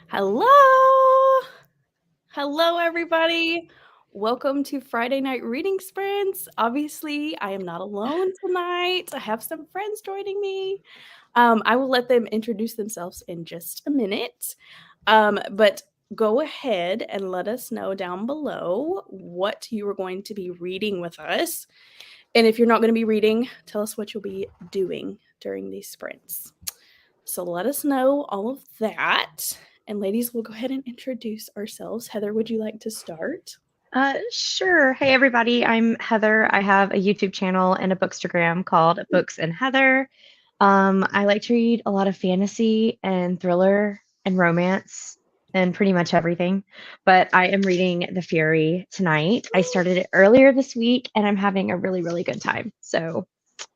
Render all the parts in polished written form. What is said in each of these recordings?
Hello! Hello, everybody. Welcome to Friday Night Reading Sprints. Obviously, I am not alone tonight. I have some friends joining me. I will let them introduce themselves in just a minute. But go ahead and let us know down below what you are going to be reading with us. And if you're not going to be reading, tell us what you'll be doing during these sprints. So let us know all of that. And ladies, we'll go ahead and introduce ourselves. Heather, would you like to start? Sure. Hey, everybody. I'm Heather. I have a YouTube channel and a Bookstagram called Books and Heather. I like to read a lot of fantasy and thriller and romance and pretty much everything. But I am reading The Fury tonight. I started it earlier this week and I'm having a really, really good time. So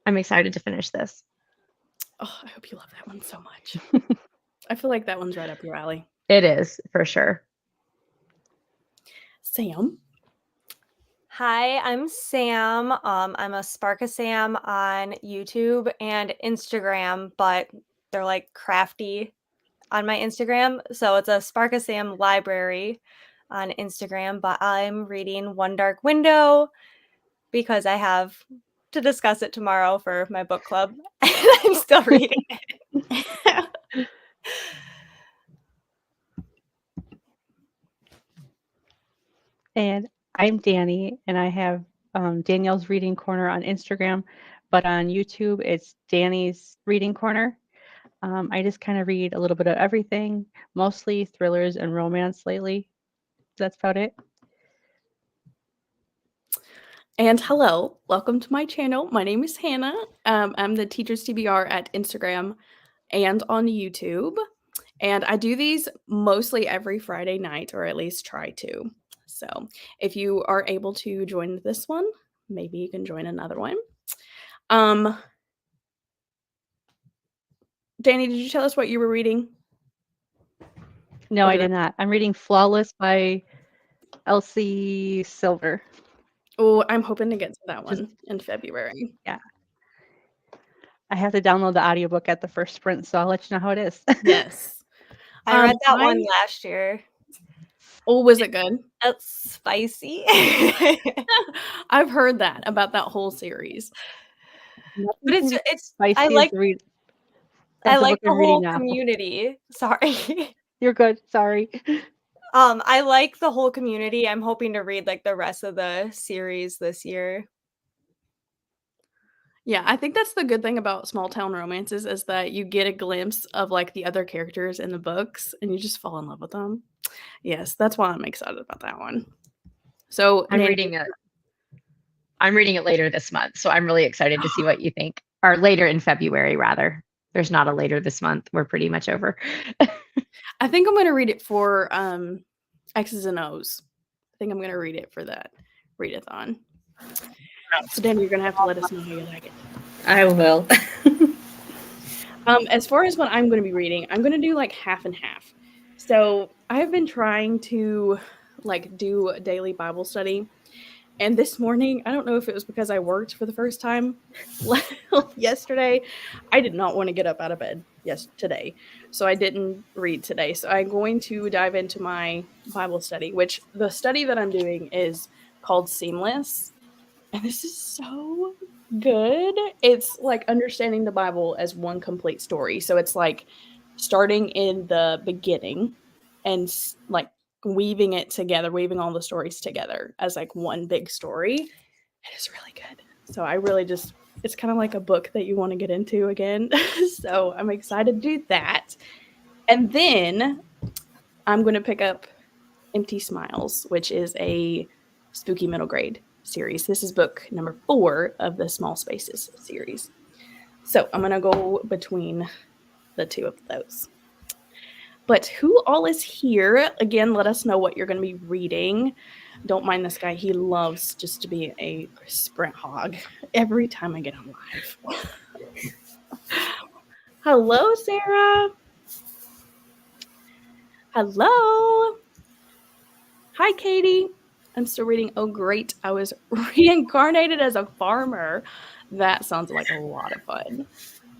I'm excited to finish this. Oh, I hope you love that one so much. I feel like that one's right up your alley. It is, for sure. Sam? Hi, I'm Sam. I'm a Sparka Sam on YouTube and Instagram, but they're like crafty on my Instagram. So it's a Sparka Sam library on Instagram, but I'm reading One Dark Window because I have to discuss it tomorrow for my book club. And I'm still reading it. And I'm Dani, and I have Danielle's Reading Corner on Instagram, but on YouTube, it's Dani's Reading Corner. I just kind of read a little bit of everything, mostly thrillers and romance lately. That's about it. And hello, welcome to my channel. My name is Hannah. I'm the Teacher's TBR at Instagram and on YouTube. And I do these mostly every Friday night, or at least try to. So if you are able to join this one, maybe you can join another one. Dani, did you tell us what you were reading? No, I did not. I'm reading Flawless by Elsie Silver. Oh, I'm hoping to get to that one in February. Yeah. I have to download the audiobook at the first sprint, so I'll let you know how it is. Yes. I read that one last year. Oh, was it good? It's spicy. I've heard that about that whole series. But it's spicy. I like the whole community. Sorry. You're good. Sorry. I like the whole community. I'm hoping to read like the rest of the series this year. Yeah, I think that's the good thing about small town romances is that you get a glimpse of like the other characters in the books and you just fall in love with them. Yes, that's why I'm excited about that one. So I'm reading it later this month, so I'm really excited to see what you think. Or later in February, rather. There's not a later this month. We're pretty much over. I think I'm going to read it for X's and O's. I think I'm going to read it for that readathon. So then you're going to have to let us know how you like it. I will. As far as what I'm going to be reading, I'm going to do like half and half. So I've been trying to like do a daily Bible study. And this morning, I don't know if it was because I worked for the first time yesterday. I did not want to get up out of bed today. So I didn't read today. So I'm going to dive into my Bible study, which the study that I'm doing is called Seamless. And this is so good. It's like understanding the Bible as one complete story. So it's like starting in the beginning and like weaving it together, weaving all the stories together as like one big story. It is really good. So I really just, it's kind of like a book that you want to get into again. So I'm excited to do that. And then I'm going to pick up Empty Smiles, which is a spooky middle grade series. This is book number 4 of the Small Spaces series. So I'm going to go between the two of those. But who all is here? Again, let us know what you're going to be reading. Don't mind this guy. He loves just to be a sprint hog every time I get on live. Hello, Sarah. Hello. Hi, Katie. I'm still reading. Oh, great. I was reincarnated as a farmer. That sounds like a lot of fun.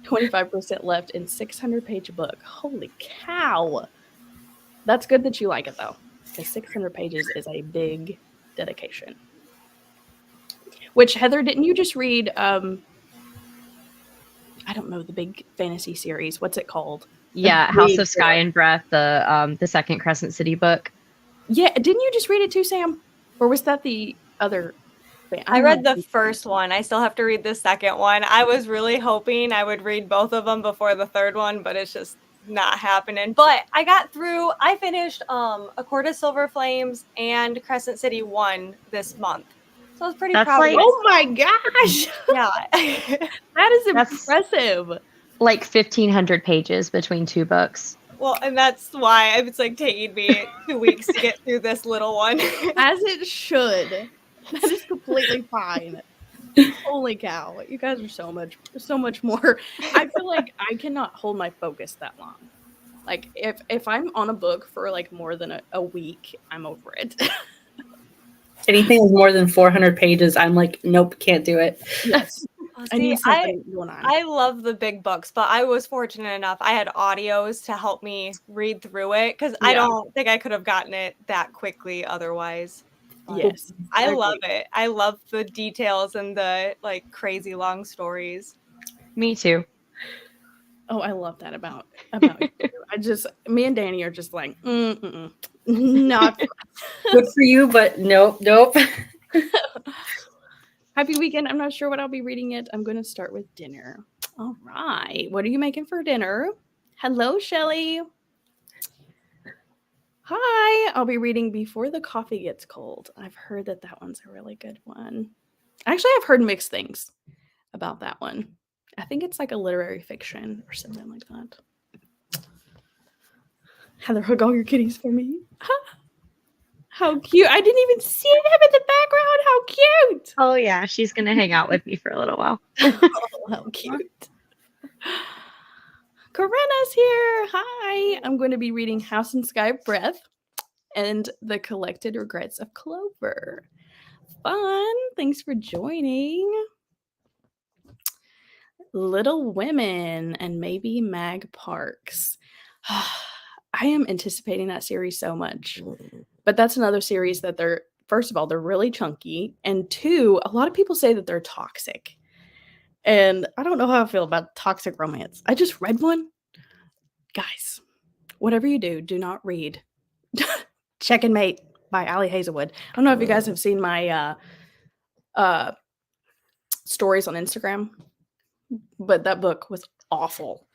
25% left in 600-page book. Holy cow. That's good that you like it though, because 600 pages is a big dedication. Which, Heather, didn't you just read? I don't know, the big fantasy series. What's it called? Yeah, House of Sky and Breath, the second Crescent City book. Yeah, didn't you just read it too, Sam? Or was that the other? I read the first one. I still have to read the second one. I was really hoping I would read both of them before the third one, but it's just not happening. But I got through. I finished A Court of Silver Flames and Crescent City 1 this month. So I was pretty proud of myself. Oh my gosh. Yeah. That is impressive. Like 1,500 pages between two books. Well, and that's why it's like taking me 2 weeks to get through this little one. As it should. That is completely fine. Holy cow. You guys are so much more. I feel like I cannot hold my focus that long. Like if I'm on a book for like more than a week, I'm over it. Anything with more than 400 pages, I'm like, nope, can't do it. Yes. I need something going on. I love the big books, but I was fortunate enough. I had audios to help me read through it because I don't think I could have gotten it that quickly otherwise. Yes. I love it. I love the details and the like crazy long stories. Me too. Oh, I love that about you. Me and Dani are just like, not good for you, but nope. Happy weekend. I'm not sure what I'll be reading yet. I'm going to start with dinner. All right. What are you making for dinner? Hello, Shelly. Hi. I'll be reading Before the Coffee Gets Cold. I've heard that one's a really good one. Actually, I've heard mixed things about that one. I think it's like a literary fiction or something like that. Heather, hug all your kitties for me. How cute. I didn't even see them in the background. How cute. Oh, yeah. She's going to hang out with me for a little while. Oh, how cute. Corinna's here. Hi. I'm going to be reading House and Sky Breath and The Collected Regrets of Clover. Fun. Thanks for joining. Little Women and maybe Mag Parks. I am anticipating that series so much. But that's another series that first of all, they're really chunky. And two, a lot of people say that they're toxic. And I don't know how I feel about toxic romance. I just read one. Guys, whatever you do, do not read Check and Mate by Allie Hazelwood. I don't know if you guys have seen my stories on Instagram, but that book was awful.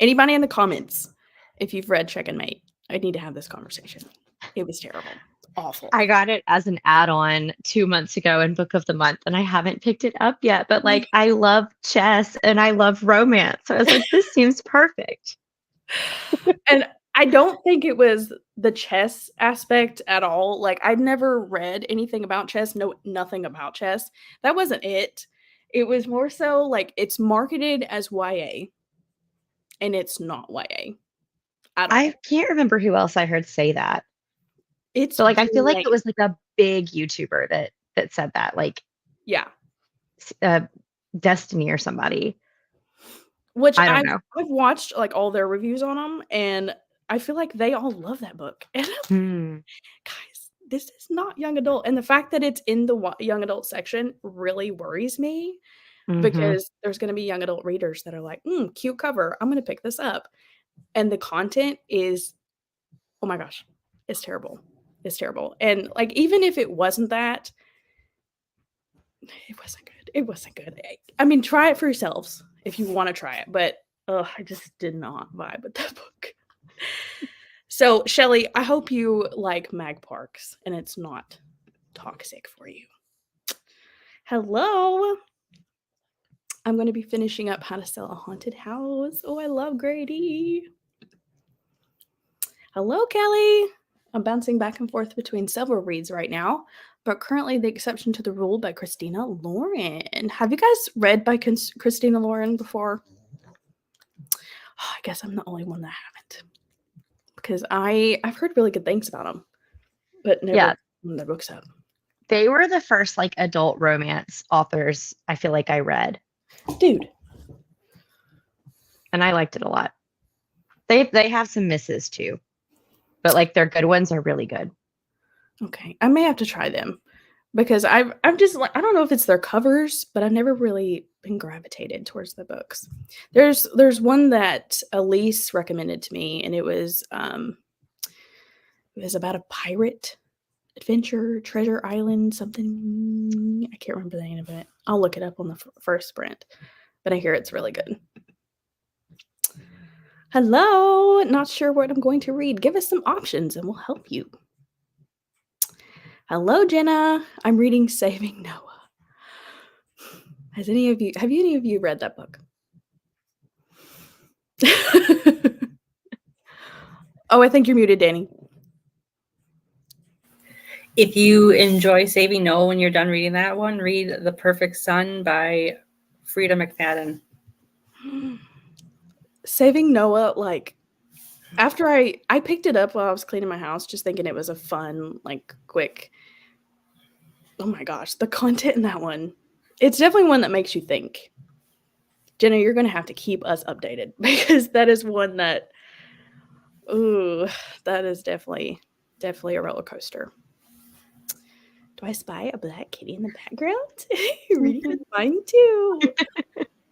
Anybody in the comments, if you've read Check and Mate, I need to have this conversation. It was terrible. Awful. I got it as an add-on 2 months ago in Book of the Month, and I haven't picked it up yet. But like, I love chess and I love romance, so I was like, this seems perfect. And I don't think it was the chess aspect at all. Like, I'd never read anything about chess. No, nothing about chess. That wasn't it. It was more so like it's marketed as YA, and it's not YA. I can't remember who else I heard say that. It's so like I feel like it was like a big YouTuber that said that, like Destiny or somebody. Which I don't know. I've watched like all their reviews on them, and I feel like they all love that book. And guys, this is not young adult, and the fact that it's in the young adult section really worries me because there's going to be young adult readers that are like, cute cover, I'm going to pick this up. And the content is, oh my gosh, it's terrible. It's terrible. And like, even if it wasn't that, it wasn't good. It wasn't good. I mean, try it for yourselves if you want to try it. But I just did not vibe with that book. So, Shelly, I hope you like Mag Parks and it's not toxic for you. Hello. I'm going to be finishing up How to Sell a Haunted House. Oh, I love Grady. Hello, Kelly. I'm bouncing back and forth between several reads right now, but currently The Exception to the Rule by Christina Lauren. Have you guys read by Christina Lauren before? I guess I'm the only one that haven't, because I've heard really good things about them, but never opened their books up. They were the first like adult romance authors I feel like I read. Dude. And I liked it a lot. They have some misses too. but like their good ones are really good. Okay, I may have to try them because I'm just like, I don't know if it's their covers, but I've never really been gravitated towards the books. There's one that Elise recommended to me, and it was about a pirate adventure, treasure island, something. I can't remember the name of it. I'll look it up on the first sprint, but I hear it's really good. Hello, not sure what I'm going to read. Give us some options and we'll help you. Hello, Jenna. I'm reading Saving Noah. Have any of you read that book? Oh, I think you're muted, Dani. If you enjoy Saving Noah when you're done reading that one, read The Perfect Son by Frida McFadden. Saving Noah, like, after I picked it up while I was cleaning my house, just thinking it was a fun, like, quick. Oh my gosh, the content in that one. It's definitely one that makes you think. Jenna, you're going to have to keep us updated because that is one that, ooh, that is definitely a roller coaster. Do I spy a black kitty in the background? Reading with mine too.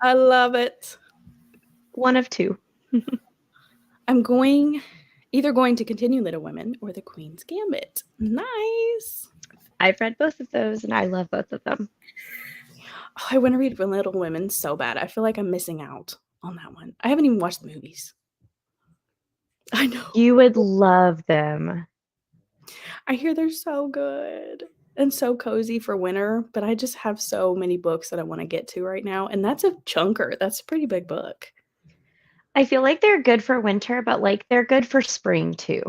I love it. One of two. I'm either going to continue Little Women or The Queen's Gambit. Nice. I've read both of those and I love both of them. Oh, I want to read Little Women so bad. I feel like I'm missing out on that one. I haven't even watched the movies. I know. You would love them. I hear they're so good and so cozy for winter, but I just have so many books that I want to get to right now. And that's a chunker. That's a pretty big book. I feel like they're good for winter, but like they're good for spring too.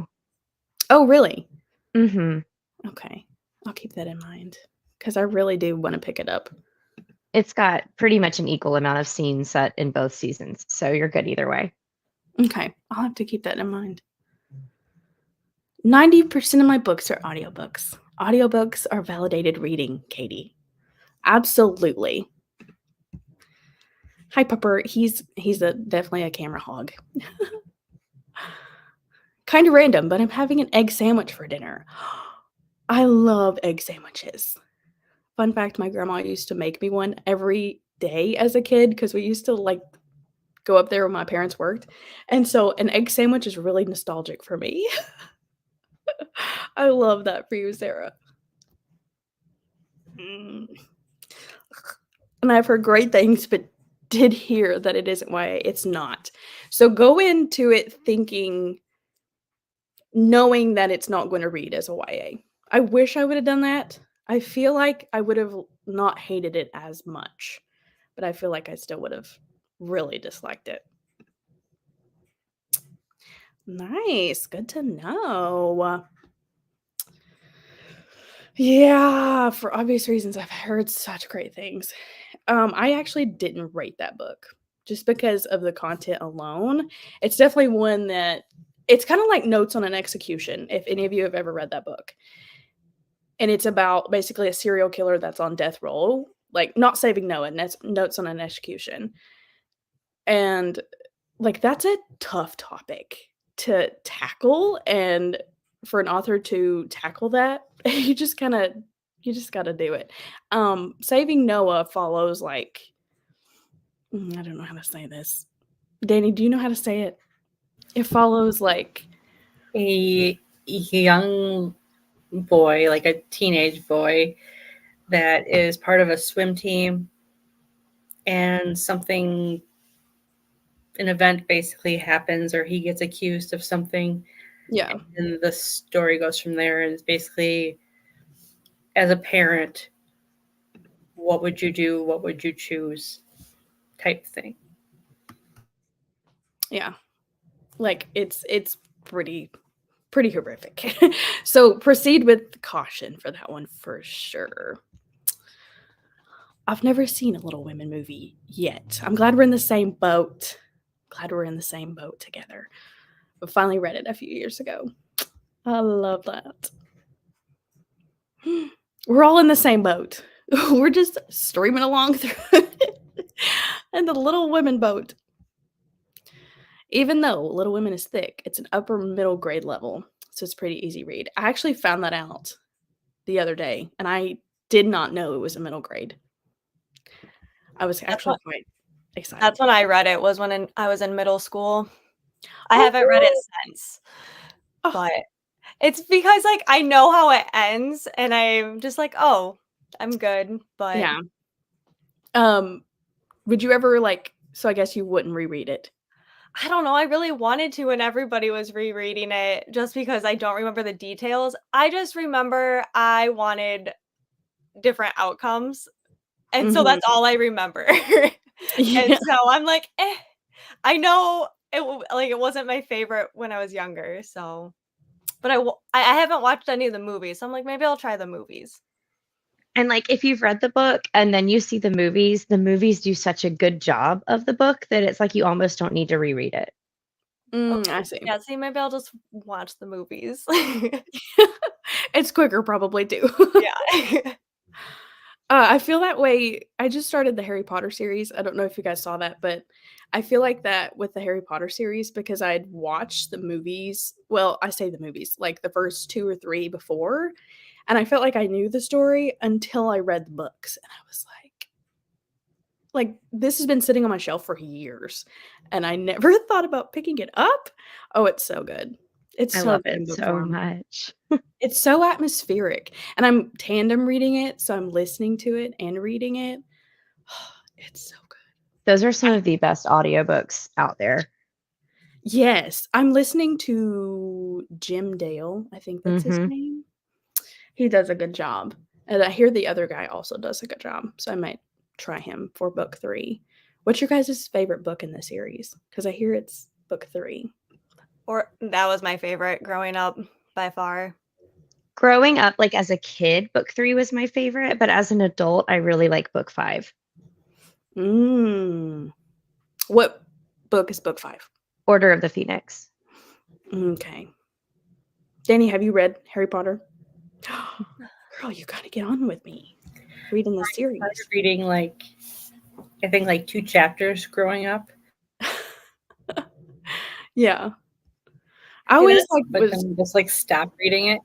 Oh, really? Mm-hmm. Okay. I'll keep that in mind because I really do want to pick it up. It's got pretty much an equal amount of scenes set in both seasons, so you're good either way. Okay. I'll have to keep that in mind. 90% of my books are audiobooks. Audiobooks are validated reading, Katie. Absolutely. Hi, Pupper. He's definitely a camera hog. Kind of random, but I'm having an egg sandwich for dinner. I love egg sandwiches. Fun fact, my grandma used to make me one every day as a kid because we used to like go up there when my parents worked. And so an egg sandwich is really nostalgic for me. I love that for you, Sarah. And I've heard great things, but did hear that it isn't YA. It's not. So go into it knowing that it's not going to read as a YA. I wish I would have done that. I feel like I would have not hated it as much, but I feel like I still would have really disliked it. Nice. Good to know. Yeah, for obvious reasons, I've heard such great things. I actually didn't rate that book just because of the content alone. It's definitely one that it's kind of like Notes on an Execution, if any of you have ever read that book. And it's about basically a serial killer that's on death row, like not Saving Noah, Notes on an Execution. And like that's a tough topic to tackle, and for an author to tackle that, you just got to do it. Saving Noah follows like I don't know how to say this. Dani, do you know how to say it? It follows like A young boy, like a teenage boy, that is part of a swim team, and an event basically happens, or he gets accused of something. yeah. And the story goes from there. And it's basically, as a parent, what would you do? What would you choose? Type thing. Yeah. Like it's pretty horrific. So proceed with caution for that one for sure. I've never seen a Little Women movie yet. I'm glad we're in the same boat. Together. I finally read it a few years ago. I love that. We're all in the same boat. We're just streaming along through in the Little Women boat. Even though Little Women is thick, it's an upper middle grade level. so it's a pretty easy read. I actually found that out the other day, and I did not know it was a middle grade. I was actually quite excited. That's when I read it, was when I was in middle school. I Oh, haven't read it cool. since, Oh. but it's because, like, I know how it ends, and I'm just like, "Oh, I'm good," but Yeah. Would you ever, like so I guess you wouldn't reread it? I don't know, I really wanted to when everybody was rereading it just because I don't remember the details. I just remember I wanted different outcomes, and so Mhm. that's all I remember. And Yeah. so I'm like, "Eh." I know it wasn't my favorite when I was younger, so but I haven't watched any of the movies, so I'm like, maybe I'll try the movies. And like if you've read the book and then you see the movies do such a good job of the book that it's like you almost don't need to reread it. I Okay. see. Yeah, see, maybe I'll just watch the movies. It's quicker probably too. Yeah. I feel that way. I just started the Harry Potter series. I don't know if you guys saw that, but I feel like that with the Harry Potter series because I'd watched the movies. Well, I say the movies, like the first 2 or 3 before, and I felt like I knew the story until I read the books, and I was like, this has been sitting on my shelf for years, and I never thought about picking it up. Oh, it's so good. It's I so love good it in book so form. much. It's so atmospheric, and I'm tandem reading it, so I'm listening to it and reading it. It's so good. Those are some of the best audiobooks out there. Yes, I'm listening to Jim Dale, I think that's his Mhm. name. He does a good job, and I hear the other guy also does a good job, so I might try him for book 3. What's your guys' favorite book in the series? Because I hear it's book 3. Or that was my favorite growing up by far. Growing up, like as a kid, book 3 was my favorite, but as an adult, I really like book 5. Mm. What book is book 5? Order of the Phoenix. Okay. Danny, have you read Harry Potter? Girl, you gotta get on with me reading the I series. started reading I think 2 chapters growing up. Yeah. I Yeah, always But was then just stopped reading it.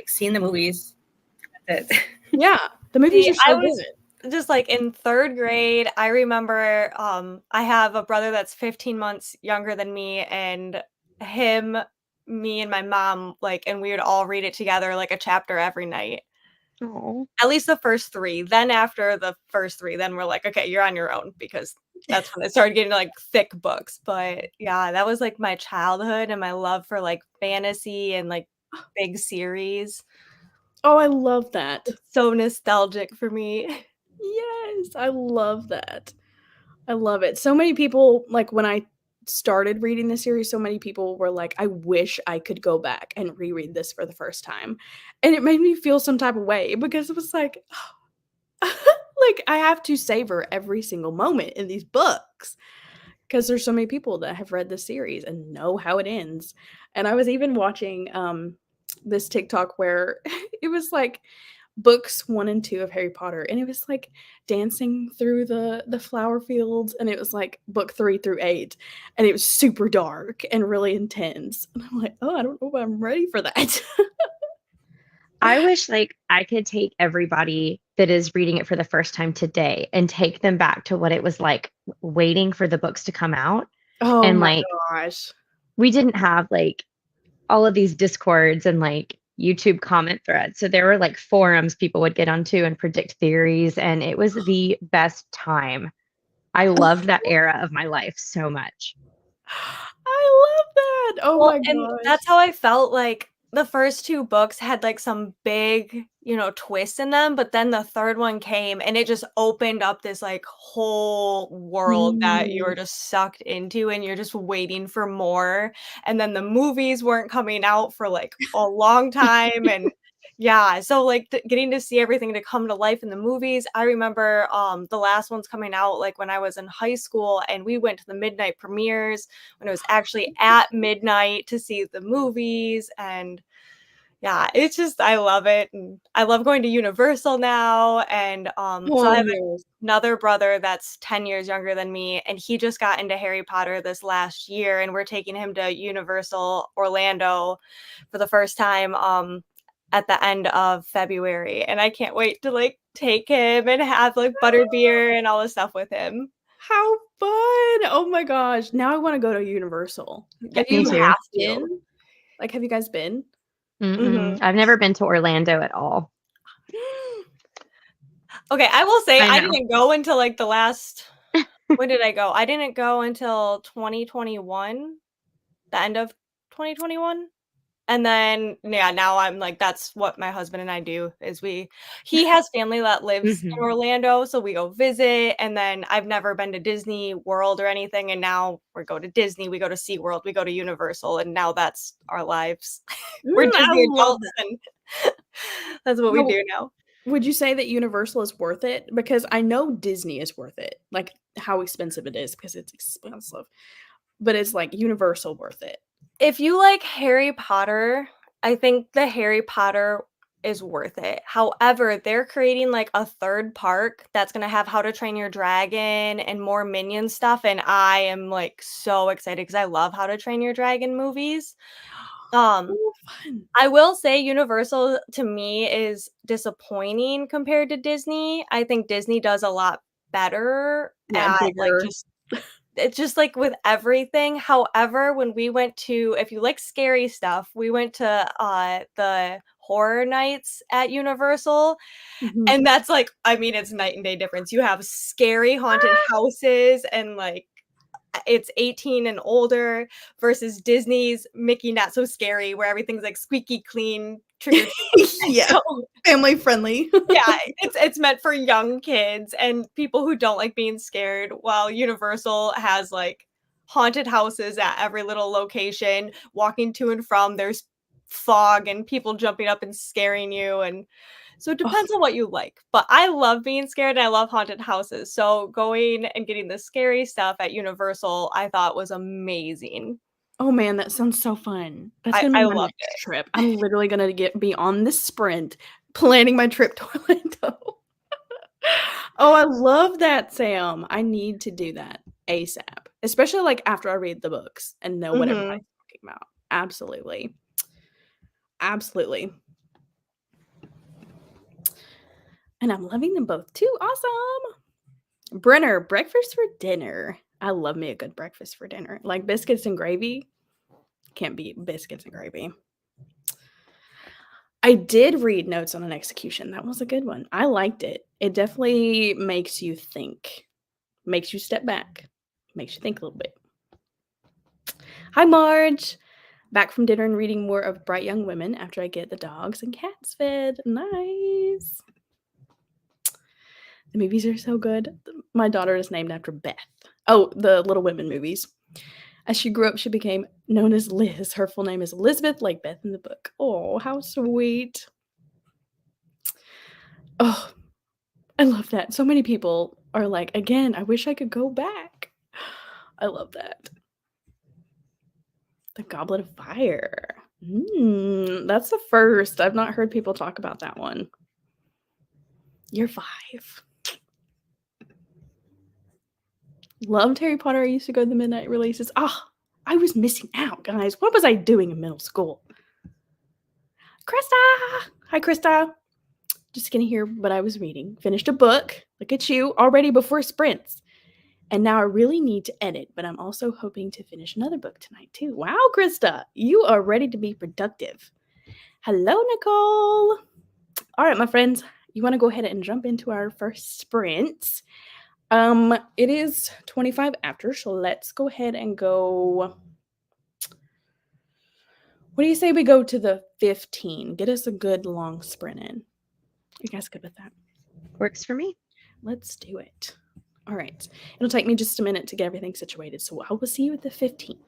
Seen the movies. That's it. yeah, the movies see, are I so was good. just like in 3rd grade, I remember I have a brother that's 15 months younger than me, and him, me and my mom, and we would all read it together like a chapter every night. Oh. At least the first 3. Then after the first 3, then we're like, "Okay, you're on your own," because that's when it started getting thick books. But yeah, that was my childhood and my love for fantasy and big series. Oh, I love that. It's so nostalgic for me. Yes, I love that. I love it. So many people when I started reading the series, so many people were like, "I wish I could go back and reread this for the first time." And it made me feel some type of way because it was like, I have to savor every single moment in these books. 'Cause there's so many people that have read the series and know how it ends. And I was even watching, this TikTok where it was, books 1 and 2 of Harry Potter, and it was, dancing through the flower fields, and it was, book 3 through 8, and it was super dark and really intense. And I'm like, "Oh, I don't know if I'm ready for that." I wish I could take everybody that is reading it for the first time today and take them back to what it was like waiting for the books to come out. Oh And my gosh. we didn't have all of these discords and YouTube comment threads. So there were forums people would get onto and predict theories, and it was the best time. I loved that era of my life so much. I love that. Oh Well, my and gosh. that's how I felt the first 2 books had some big, twists in them, but then the 3rd one came and it just opened up this whole world that you Mm. were just sucked into and you're just waiting for more. And then the movies weren't coming out for a long time, and yeah, so getting to see everything to come to life in the movies. I remember the last one's coming out when I was in high school, and we went to the midnight premieres when it was actually at midnight to see the movies. And Yeah, it's just I love it, and I love going to Universal now, and, so I have Oh, another brother that's 10 years younger than me, and he just got into Harry Potter this last year, and we're taking him to Universal Orlando for the first time, at the end of February, and I can't wait to, like, take him and have, like, butterbeer and all this stuff with him. how fun! Oh my gosh, now I wanna go to Universal. Yeah, Have you Me you too. have to. been? Like, have you guys been? Mhm. I've never been to Orlando at all. Okay, I will say I I know. didn't go until, like, the last when did I go? I didn't go until 2021, the end of 2021, and then, yeah, now I'm like, that's what my husband and I do is he has family that lives in Mhm. Orlando, so we go visit, and then I've never been to Disney World or anything, and now we go to Disney, we go to SeaWorld, we go to Universal, and now that's our lives. We're I Disney love adults, that. and that's what we Now, do now. would you say that Universal is worth it? Because I know Disney is worth it, like, how expensive it is because it's expensive, but is, like, Universal worth it? If you like Harry Potter, I think the Harry Potter is worth it. However, they're creating like a third park that's gonna have How to Train Your Dragon and more Minion stuff, and I am like so excited because I love How to Train Your Dragon movies. Um, Oh, fun. I will say Universal to me is disappointing compared to Disney. I think Disney does a lot better Yeah, at like bigger. just it's just like with everything. However, when we went to if you like scary stuff, we went to, the horror nights at Universal, Mhm. and that's like I mean, it's night and day difference. You have scary haunted houses and, like, it's 18 and older versus Disney's Mickey Not So Scary, where everything's, like, squeaky clean, trick or treat. Yeah, So family friendly. yeah, it's meant for young kids and people who don't like being scared, while Universal has, like, haunted houses at every little location, walking to and from, there's fog and people jumping up and scaring you, and so it Oh, depends on what you like, but I love being scared and I love haunted houses, so going and getting the scary stuff at Universal, I thought was amazing. oh man, that sounds so fun. That's I gonna be I my loved next it. trip. I'm literally gonna be on this sprint planning my trip to Orlando. Oh, I love that, Sam. I need to do that ASAP, especially, like, after I read the books and know what everybody's Mhm. talking about. Absolutely. Absolutely. And I'm loving them both too. Awesome. Brenner, breakfast for dinner. I love me a good breakfast for dinner. Like biscuits and gravy. Can't beat biscuits and gravy. I did read Notes on an Execution. That was a good one. I liked it. It definitely makes you think, makes you step back, makes you think a little bit. Hi, Marge. Back from dinner and reading more of Bright Young Women after I get the dogs and cats fed. Nice. The movies are so good. My daughter is named after Beth. Oh, the Little Women movies. As she grew up, she became known as Liz. Her full name is Elizabeth, like Beth in the book. Oh, how sweet. Oh, I love that. So many people are like, again, I wish I could go back. I love that. The Goblet of Fire. That's the first. I've not heard people talk about that one. Year 5. Loved Harry Potter. I used to go to the midnight releases. Ah, I was missing out, guys. What was I doing in middle school? Krista! Hi, Krista. Just gonna hear what I was reading. Finished a book. Look at you, already before sprints. And now I really need to edit, but I'm also hoping to finish another book tonight too. Wow, Krista, you are ready to be productive. Hello, Nicole. All right, my friends, you want to go ahead and jump into our first sprint. It is 25 after, so let's go ahead and go. What do you say we go to the 15? Get us a good long sprint in. You guys good with that? Works for me. Let's do it. All right. It'll take me just a minute to get everything situated, so I will see you at the 15.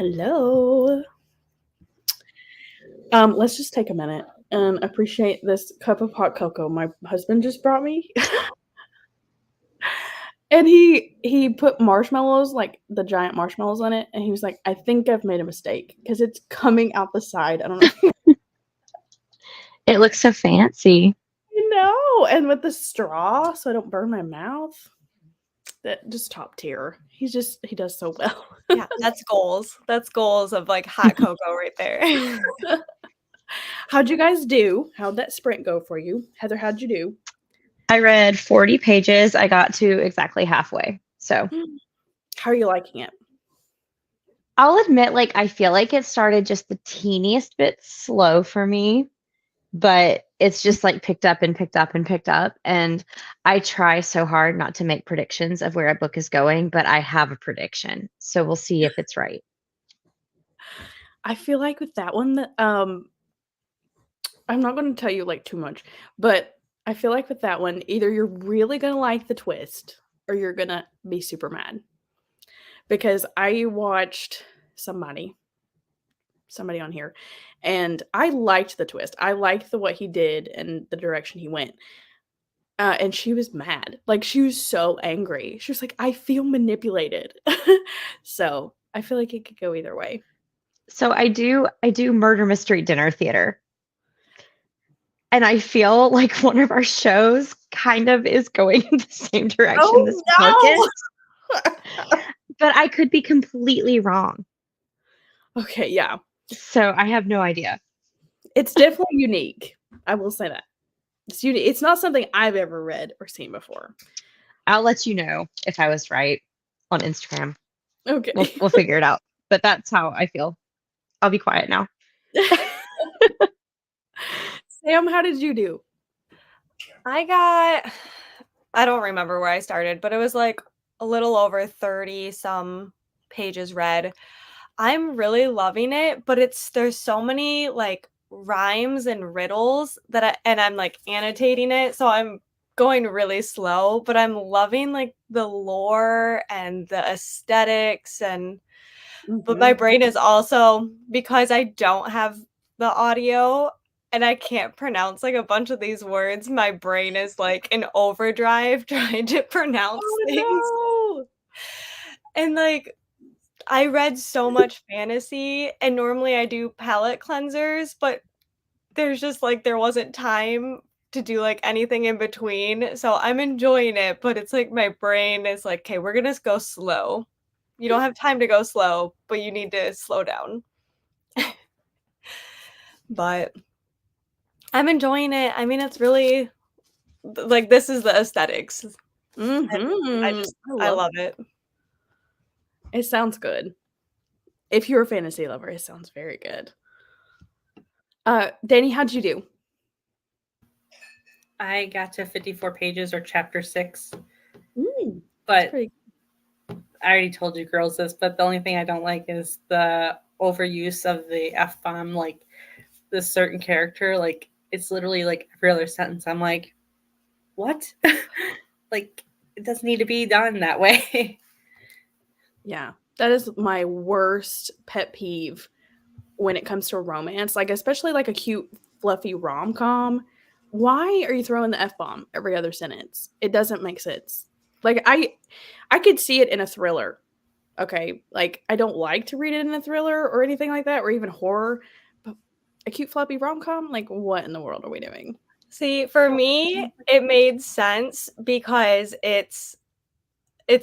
Hello. Let's just take a minute and appreciate this cup of hot cocoa my husband just brought me. And he put marshmallows, like the giant marshmallows on it, and he was like, "I think I've made a mistake because it's coming out the side." I don't know. It looks so fancy. You know, and with the straw so I don't burn my mouth. That just top tier. He does so well. Yeah, that's goals. That's goals of like hot cocoa right there. How'd you guys do? How'd that sprint go for you? Heather, how'd you do? I read 40 pages. I got to exactly halfway. So How are you liking it? I'll admit, like, I feel like it started just the teeniest bit slow for me, but it's just like picked up and picked up and picked up. And I try so hard not to make predictions of where a book is going, but I have a prediction. So we'll see if it's right. I feel like with that one that I'm not going to tell you like too much, but I feel like with that one either you're really going to like the twist or you're going to be super mad. Because I watched somebody on here and I liked the twist. I liked what he did and the direction he went. And she was mad. Like she was so angry. She was like, "I feel manipulated." So, I feel like it could go either way. So I do murder mystery dinner theater. And I feel like one of our shows kind of is going in the same direction this book is, but I could be completely wrong. Okay, yeah. So I have no idea. It's definitely unique. I will say that. It's unique. It's not something I've ever read or seen before. I'll let you know if I was right on Instagram. Okay. We'll figure it out. But that's how I feel. I'll be quiet now. Sam, how did you do? I don't remember where I started, but it was like a little over 30 some pages read. I'm really loving it, but there's so many like rhymes and riddles and I'm like annotating it, so I'm going really slow, but I'm loving like the lore and the aesthetics but my brain is also, because I don't have the audio and I can't pronounce like a bunch of these words, my brain is like in overdrive trying to pronounce things. No. And like I read so much fantasy and normally I do palette cleansers, but there's just like there wasn't time to do like anything in between. So I'm enjoying it, but it's like my brain is like, "Okay, we're going to go slow. You don't have time to go slow, but you need to slow down." But I'm enjoying it. I mean, it's really like this is the aesthetics. I love it. It sounds good. If you're a fantasy lover, it sounds very good. Dani, how'd you do? I got to 54 pages or chapter 6. That's But pretty- I already told you girls this, but the only thing I don't like is the overuse of the F-bomb. Like this certain character, like it's literally like every other sentence. I'm like, what? Like it doesn't need to be done that way. Yeah, that is my worst pet peeve when it comes to romance. Like especially like a cute, fluffy rom-com. Why are you throwing the F-bomb every other sentence? It doesn't make sense. Like I could see it in a thriller. Okay, like I don't like to read it in a thriller or anything like that, or even horror. But a cute floppy rom-com, like what in the world are we doing? See, for me, it made sense because it's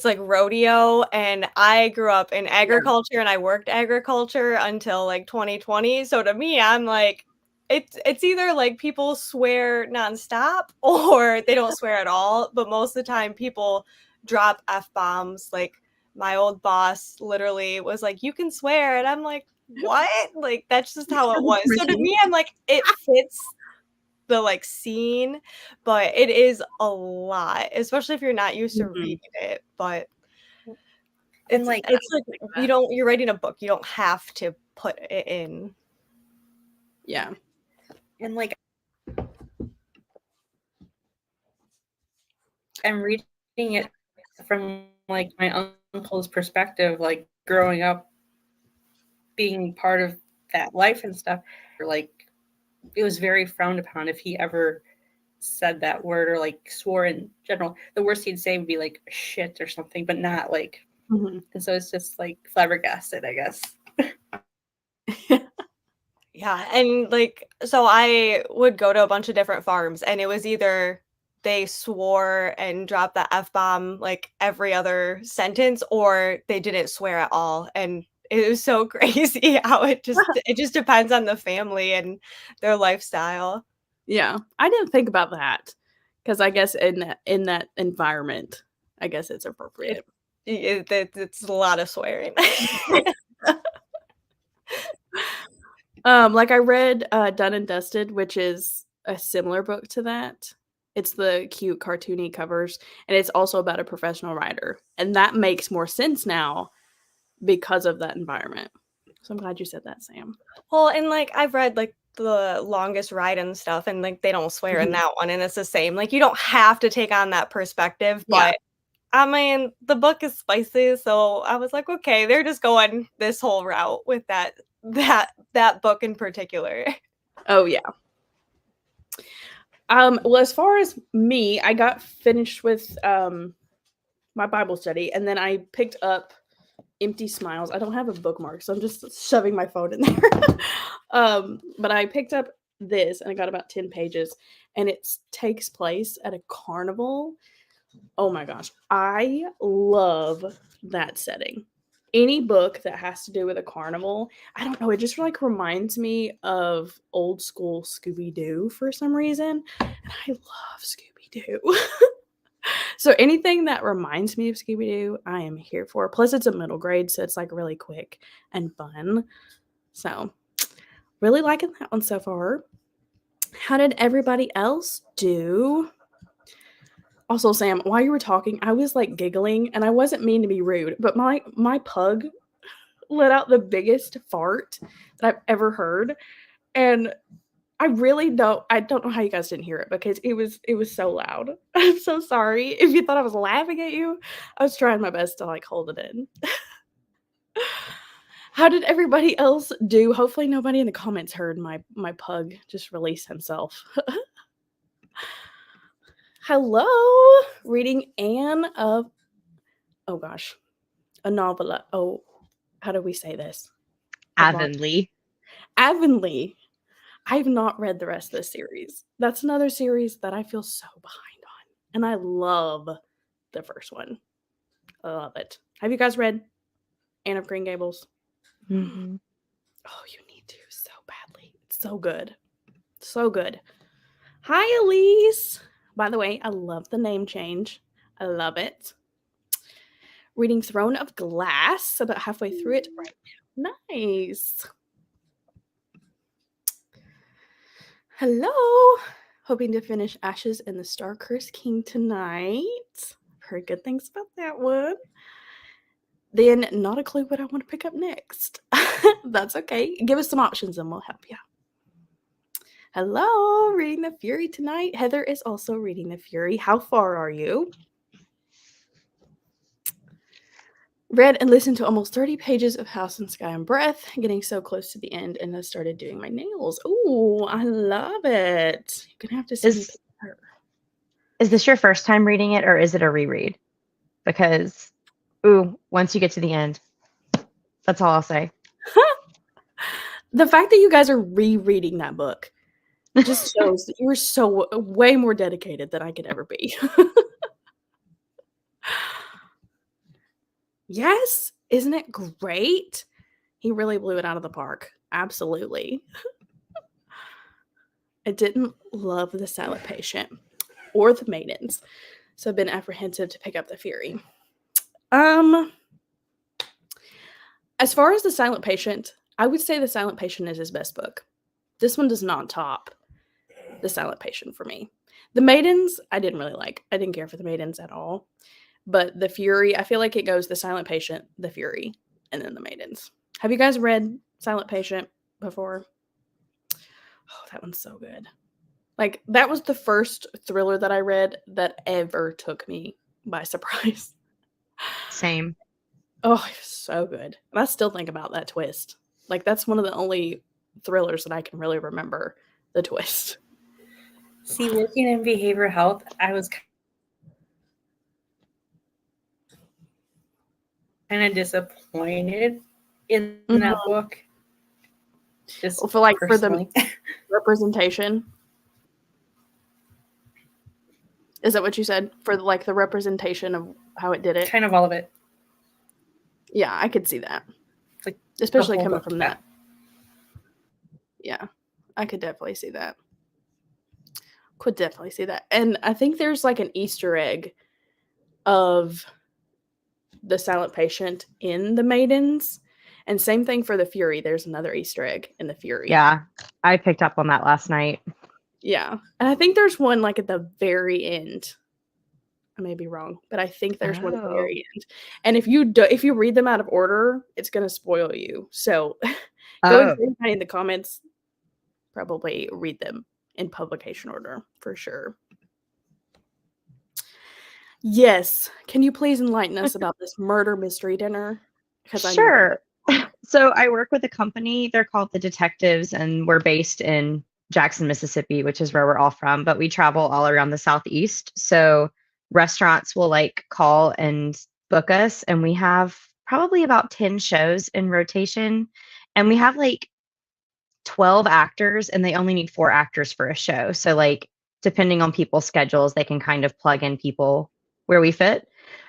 like rodeo and I grew up in agriculture and I worked agriculture until like 2020. So to me, I'm like it's either like people swear nonstop or they don't swear at all, but most of the time people drop F-bombs. Like my old boss literally was like, "You can swear." And I'm like, "What?" Like that's just how it was. So to me, I'm like, it fits the like scene, but it is a lot, especially if you're not used to reading it. But And it's like you're writing a book, you don't have to put it in. Yeah. and like I'm reading it from like my uncle's perspective, like growing up being part of that life and stuff, like it was very frowned upon if he ever said that word or like swore in general. The worst he'd say would be like shit or something, but not like. Mhm. And so it's just like flabbergasted, I guess. Yeah, and like so I would go to a bunch of different farms and it was either they swore and dropped the F-bomb like every other sentence or they didn't swear at all. And it was so crazy how it just depends on the family and their lifestyle. Yeah, I didn't think about that because I guess in that environment, I guess it's appropriate. It's a lot of swearing. Like I read Done and Dusted, which is a similar book to that. It's the cute cartoony covers, and it's also about a professional writer, and that makes more sense now because of that environment. So I'm glad you said that, Sam. Well, and like I've read like The Longest Ride and stuff, and like they don't swear in Mhm. that one, and it's the same. Like you don't have to take on that perspective, Yeah. but I mean, the book is spicy, so I was like, okay, they're just going this whole route with that book in particular. Oh yeah. Well, as far as me, I got finished with my Bible study, and then I picked up Empty Smiles. I don't have a bookmark, so I'm just shoving my phone in there. But I picked up this, and I got about 10 pages, and it takes place at a carnival. Oh my gosh, I love that setting. Any book that has to do with a carnival, I don't know, it just like reminds me of old school Scooby-Doo for some reason, and I love Scooby-Doo. So anything that reminds me of Scooby-Doo, I am here for. Plus it's a middle grade, so it's like really quick and fun. So really liking that one so far. How did everybody else do? Also, Sam, while you were talking, I was like giggling, and I wasn't mean to be rude, but my pug let out the biggest fart that I've ever heard, and I don't know how you guys didn't hear it because it was so loud. I'm so sorry if you thought I was laughing at you. I was trying my best to like hold it in. How did everybody else do? Hopefully nobody in the comments heard my pug just release himself. Hello, reading Anne of, oh gosh, a novella. Oh, how do we say this? Avonlea. Avonlea. I've not read the rest of the series. That's another series that I feel so behind on. And I love the first one. I love it. Have you guys read Anne of Green Gables? Mm-hmm. Oh, you need to so badly. It's so good. So good. Hi, Elise. By the way, I love the name change. I love it. Reading Throne of Glass, about halfway through it right now. Nice. Hello. Hoping to finish Ashes and the Star-Cursed King tonight. I've heard good things about that one. Then not a clue what I want to pick up next. That's okay. Give us some options and we'll help you. Hello, reading The Fury tonight. Heather is also reading The Fury. How far are you? Read and listened to almost 30 pages of House and Sky and Breath, getting so close to the end, and I started doing my nails. Ooh, I love it. You're gonna have to send me a picture. Is this your first time reading it or is it a reread? Because, once you get to the end, that's all I'll say. The fact that you guys are rereading that book just shows that you're so way more dedicated than I could ever be. Yes, isn't it great? He really blew it out of the park. Absolutely. I didn't love The Silent Patient or The Maidens, so I've been apprehensive to pick up The Fury. As far as The Silent Patient, I would say The Silent Patient is his best book. This one does not top The Silent Patient for me. The Maidens, I didn't really like. I didn't care for The Maidens at all. But The Fury, I feel like it goes The Silent Patient, The Fury, and then The Maidens. Have you guys read Silent Patient before? Oh, that one's so good. Like, that was the first thriller that I read that ever took me by surprise. Same. Oh, it was so good. And I still think about that twist Like, that's one of the only thrillers that I can really remember the twist. See, working in behavioral health, I was kind of disappointed in that book. Just For like personally. for the representation. Is that what you said? For like the representation of how it did it? Kind of all of it. Yeah, I could see that. Like especially the whole coming book, from that. Yeah, I could definitely see that. Could definitely see that. And I think there's like an Easter egg of the silent patient in the Maidens. And same thing for the Fury. There's another Easter egg in the Fury. Yeah, I picked up on that last night. Yeah. And I think there's one like at the very end. I may be wrong, but I think there's one at the very end. And if you read them out of order, it's going to spoil you. So go and everybody in the comments, probably read them in publication order for sure. Yes. Can you please enlighten us about this murder mystery dinner? Sure. So I work with a company. They're called The Detectives, and we're based in Jackson, Mississippi, which is where we're all from, but we travel all around the Southeast. So restaurants will like call and book us, and we have probably about 10 shows in rotation, and we have like 12 actors, and they only need 4 actors for a show. So like depending on people's schedules, they can kind of plug in people where we fit.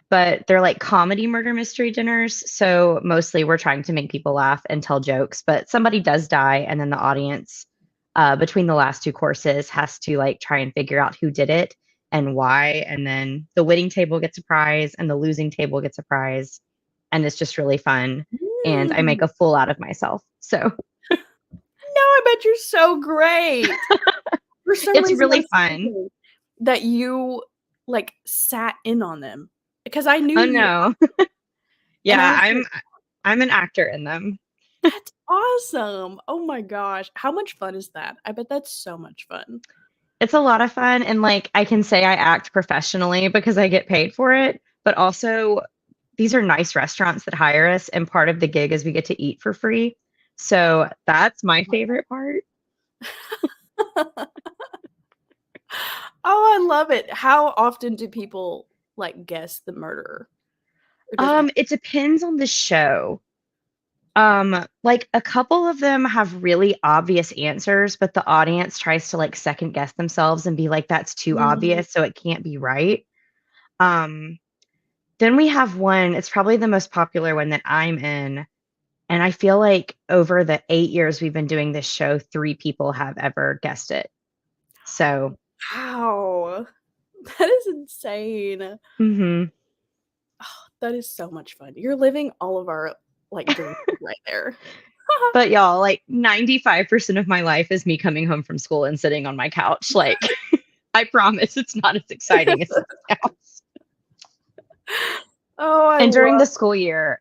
But they're like comedy murder mystery dinners. So mostly we're trying to make people laugh and tell jokes, but somebody does die, and then the audience between the last 2 courses has to like try and figure out who did it and why. And then the winning table gets a prize and the losing table gets a prize. And it's just really fun. And I make a fool out of myself. So no, I bet you're so great. For some it's reason, really fun that you like sat in on them because I knew. Oh no. Yeah, I'm an actor in them. That's awesome. Oh my gosh. How much fun is that? I bet that's so much fun. It's a lot of fun, and like I can say I act professionally because I get paid for it, but also these are nice restaurants that hire us, and part of the gig is we get to eat for free. So that's my favorite part. Oh, I love it. How often do people like guess the murderer? It depends on the show. Like a couple of them have really obvious answers, but the audience tries to like second guess themselves and be like, that's too obvious, so it can't be right. Then we have one, it's probably the most popular one that I'm in. And I feel like over the 8 years we've been doing this show, 3 people have ever guessed it. So wow. That is insane. mhm. Oh, that is so much fun. You're living all of our like dreams right there. But y'all, like 95% of my life is me coming home from school and sitting on my couch. Like I promise it's not as exciting as it sounds. Oh, and during the school year,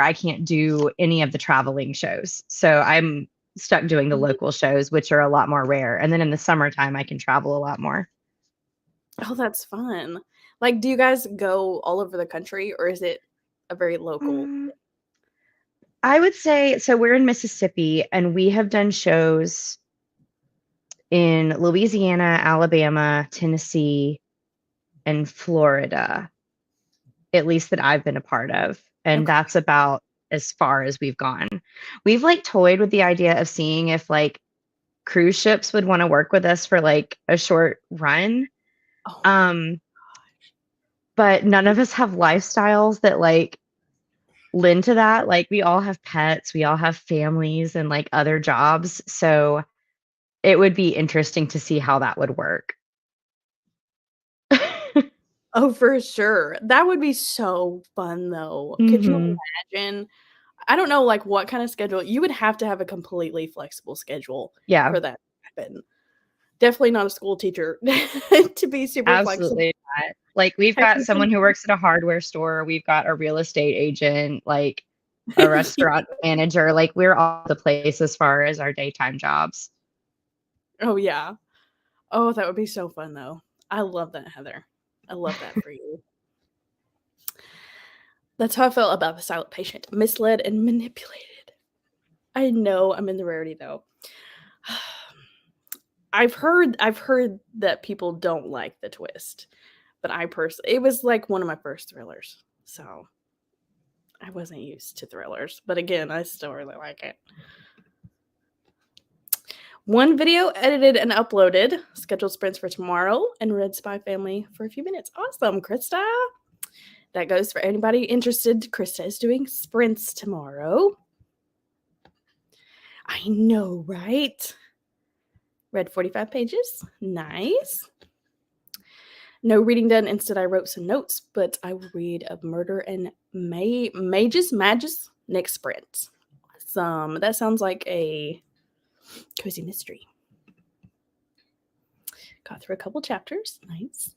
I can't do any of the traveling shows. So I'm stuck doing the local shows, which are a lot more rare. And then in the summertime, I can travel a lot more. Oh, that's fun. Like, do you guys go all over the country, or is it a very local? I would say, so we're in Mississippi, and we have done shows in Louisiana, Alabama, Tennessee, and Florida, at least that I've been a part of. And that's about as far as we've gone. We've like toyed with the idea of seeing if like cruise ships would want to work with us for like a short run. But none of us have lifestyles that like lend to that. Like we all have pets, we all have families and like other jobs. So it would be interesting to see how that would work. Oh, for sure. That would be so fun though. Could you imagine? I don't know like what kind of schedule. You would have to have a completely flexible schedule for that to happen. Definitely not a school teacher to be super flexible. Not. Like we've got someone who works at a hardware store, we've got a real estate agent, like a restaurant manager, like we're all the place as far as our daytime jobs. Oh yeah. Oh, that would be so fun though. I love that, Heather. I love that for you. That's how I felt about the silent patient. Misled and manipulated. I know I'm in the rarity though. I've heard that people don't like the twist, but I personally, it was like one of my first thrillers, so I wasn't used to thrillers. But again, I still really like it. One video edited and uploaded. Scheduled sprints for tomorrow, and read Spy Family for a few minutes. Awesome, Krista. That goes for anybody interested. Krista is doing sprints tomorrow. I know, right? Read 45 pages. Nice. No reading done. Instead, I wrote some notes, but I will read of Murder and Magus next sprint. Awesome. That sounds like a cozy mystery. Got through a couple chapters. Nice.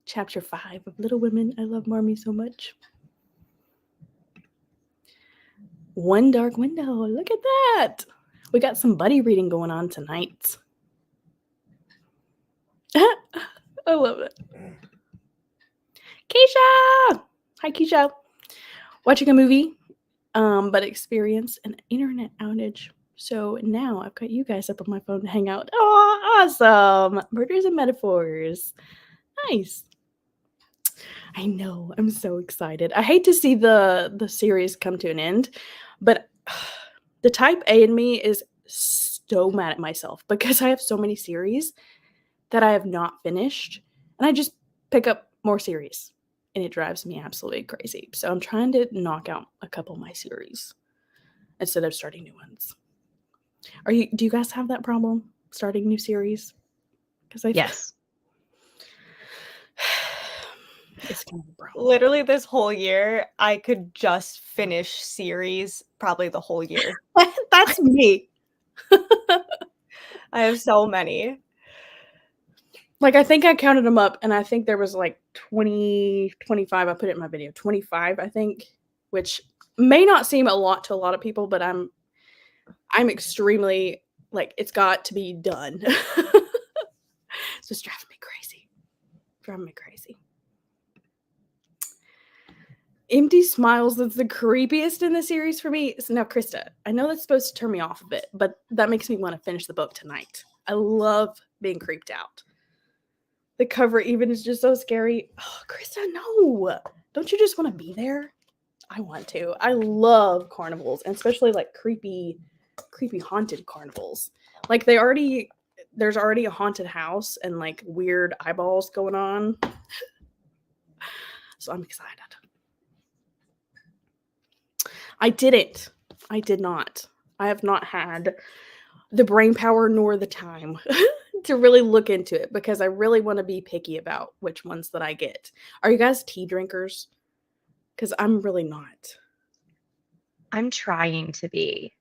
Chapter 5 of Little Women. I love Marmee so much. One Dark Window. Look at that. We got some buddy reading going on tonight. I love it. Keisha! Hi, Keisha. Watching a movie, but experienced an internet outage. So now I've got you guys up on my phone to hang out. Oh, awesome. Murders and Metaphors. Nice. I know. I'm so excited. I hate to see the series come to an end, but the type A in me is so mad at myself because I have so many series that I have not finished, and I just pick up more series, and it drives me absolutely crazy. So I'm trying to knock out a couple of my series instead of starting new ones. Do you guys have that problem starting new series? Because Yes. It's kind of a problem. Literally this whole year, I could just finish series probably the whole year. That's me. I have so many. Like, I think I counted them up, and I think there was like 20, 25. I put it in my video. 25, I think, which may not seem a lot to a lot of people, but I'm extremely, like, it's got to be done. It's just driving me crazy. Driving me crazy. Empty Smiles, that's the creepiest in the series for me. So now, Krista, I know that's supposed to turn me off a bit, but that makes me want to finish the book tonight. I love being creeped out. The cover even is just so scary. Oh, Krista, no. Don't you just want to be there? I want to. I love carnivals, and especially like creepy haunted carnivals. Like there's already a haunted house and like weird eyeballs going on. So I'm excited. I did not. I have not had the brain power nor the time to really look into it because I really want to be picky about which ones that I get. Are you guys tea drinkers? Because I'm really not. I'm trying to be.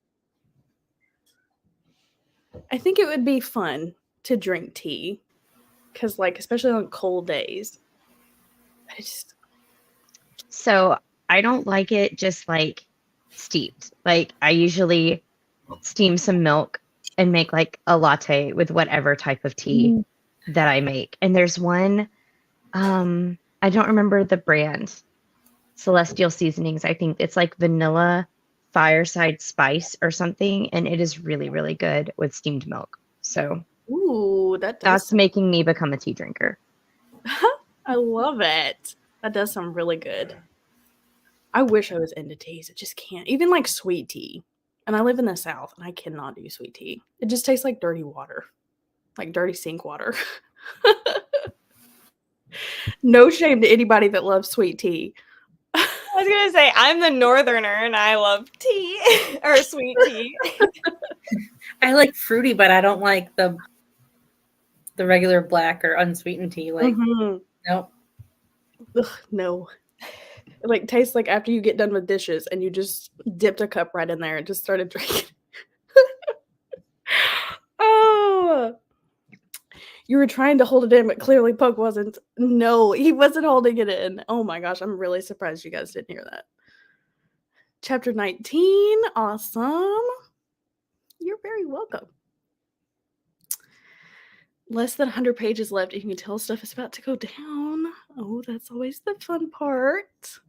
I think it would be fun to drink tea because, like, especially on cold days. I just. So I don't like it just like steeped. Like I usually steam some milk and make like a latte with whatever type of tea that I make. And there's one, I don't remember the brand, Celestial Seasonings. I think it's like vanilla fireside spice or something. And it is really, really good with steamed milk. So Ooh, that's making me become a tea drinker. I love it. That does sound really good. I wish I was into teas. I just can't. Even like sweet tea. And I live in the South, and I cannot do sweet tea. It just tastes like dirty water. Like dirty sink water. No shame to anybody that loves sweet tea. I was going to say, I'm the northerner, and I love tea. Or sweet tea. I like fruity, but I don't like the regular black or unsweetened tea. Like, nope. Ugh, no. It like tastes like after you get done with dishes and you just dipped a cup right in there and just started drinking. Oh, you were trying to hold it in, but clearly Puck wasn't. No, he wasn't holding it in. Oh my gosh, I'm really surprised you guys didn't hear that. Chapter 19, awesome. You're very welcome. Less than 100 pages left. You can tell stuff is about to go down. Oh, that's always the fun part.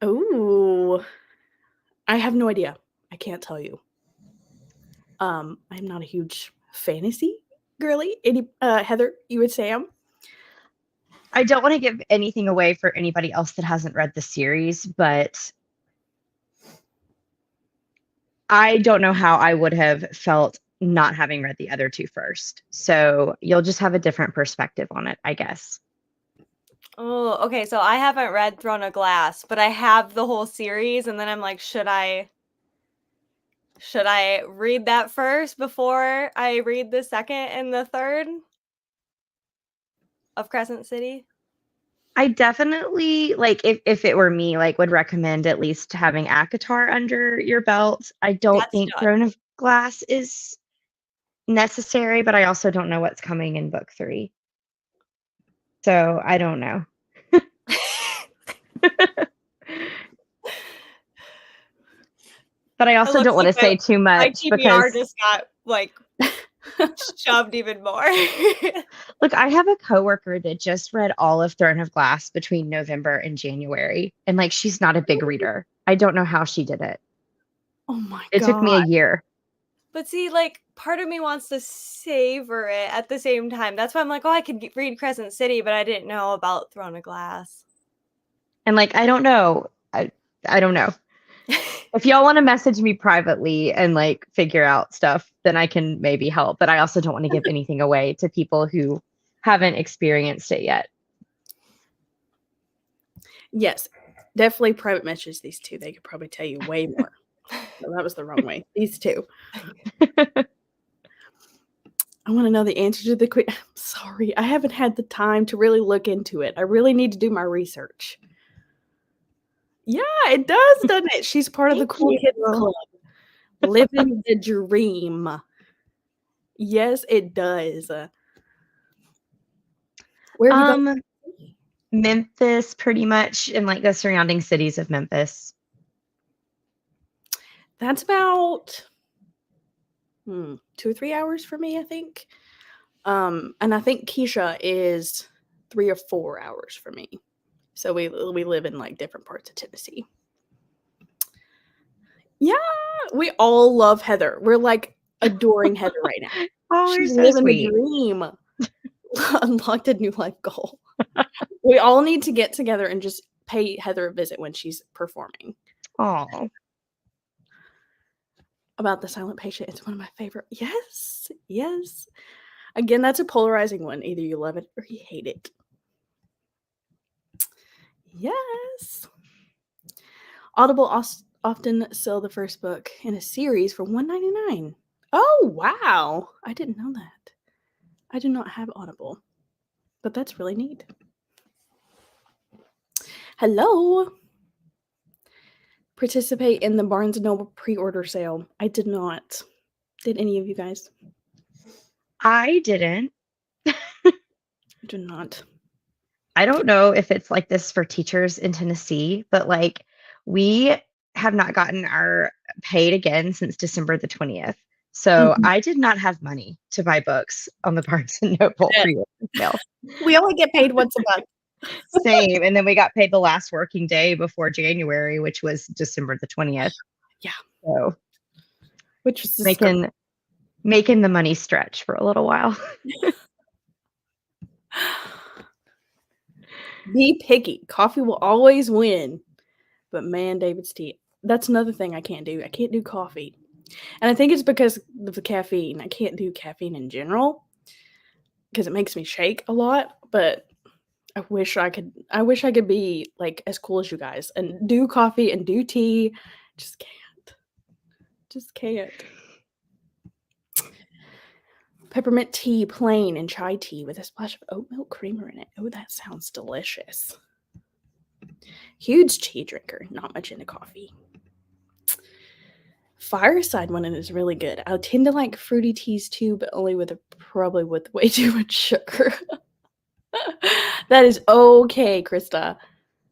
Oh, I have no idea. I can't tell you. I'm not a huge fantasy girly. Heather, you would say I don't want to give anything away for anybody else that hasn't read the series, but I don't know how I would have felt not having read the other two first. So you'll just have a different perspective on it, I guess. Oh, okay. So I haven't read Throne of Glass, but I have the whole series, and then I'm like, should I read that first before I read the second and the third of Crescent City? I definitely, like, if it were me, like, would recommend at least having ACOTAR under your belt. I don't That's think done. Throne of Glass is necessary, but I also don't know what's coming in book 3. So I don't know. But I also looks don't want to like say too my much TBR because just got like shoved even more. look, I have a coworker that just read all of Throne of Glass between November and January, and like she's not a big reader. I don't know how she did it. Oh my It god. took me a year. But see, like, part of me wants to savor it at the same time. That's why I'm like, oh, I could read Crescent City, but I didn't know about Throne of Glass. And like I don't know. I don't know. If y'all want to message me privately and like figure out stuff, then I can maybe help. But I also don't want to give anything away to people who haven't experienced it yet. Yes, definitely private message these two. They could probably tell you way more. No, that was the wrong way. These two. I want to know the answer to the question. I'm sorry, I haven't had the time to really look into it. I really need to do my research. Yeah, it does, doesn't it? She's part of the Thank Cool you. Kids Club. Living the dream. Yes, it does. Where have you gone? Memphis, pretty much, and like the surrounding cities of Memphis. That's about 2 or 3 hours for me, I think. And I think Keisha is 3 or 4 hours for me. So we live in like different parts of Tennessee. Yeah, we all love Heather. We're like adoring Heather right now. Oh, She's you're so living sweet. the dream. Unlocked a new life goal. We all need to get together and just pay Heather a visit when she's performing. Oh, About the silent patient, it's one of my favorite. Yes, yes. Again, that's a polarizing one. Either you love it or you hate it. Yes. Audible often sell the first book in a series for $1.99. Oh, wow. I didn't know that. I do not have Audible, but that's really neat. Hello. Participate in the Barnes & Noble pre-order sale. I did not. Did any of you guys? I didn't. I did not. I don't know if it's like this for teachers in Tennessee, but like we have not gotten our paid again since December the 20th. So I did not have money to buy books on the Barnes & Noble Yeah. pre-order sale. We only get paid once a month. Same. And then we got paid the last working day before January, which was December the 20th. Yeah. So Which was making the money stretch for a little while. Be picky. Coffee will always win. But man, David's tea. That's another thing I can't do. I can't do coffee. And I think it's because of the caffeine. I can't do caffeine in general because it makes me shake a lot, but I wish I could be like as cool as you guys and do coffee and do tea. Just can't. Just can't. Peppermint tea, plain, and chai tea with a splash of oat milk creamer in it. Oh, that sounds delicious. Huge tea drinker, not much into coffee. Fireside one is really good. I tend to like fruity teas too, but only probably with way too much sugar. That is okay, Krista.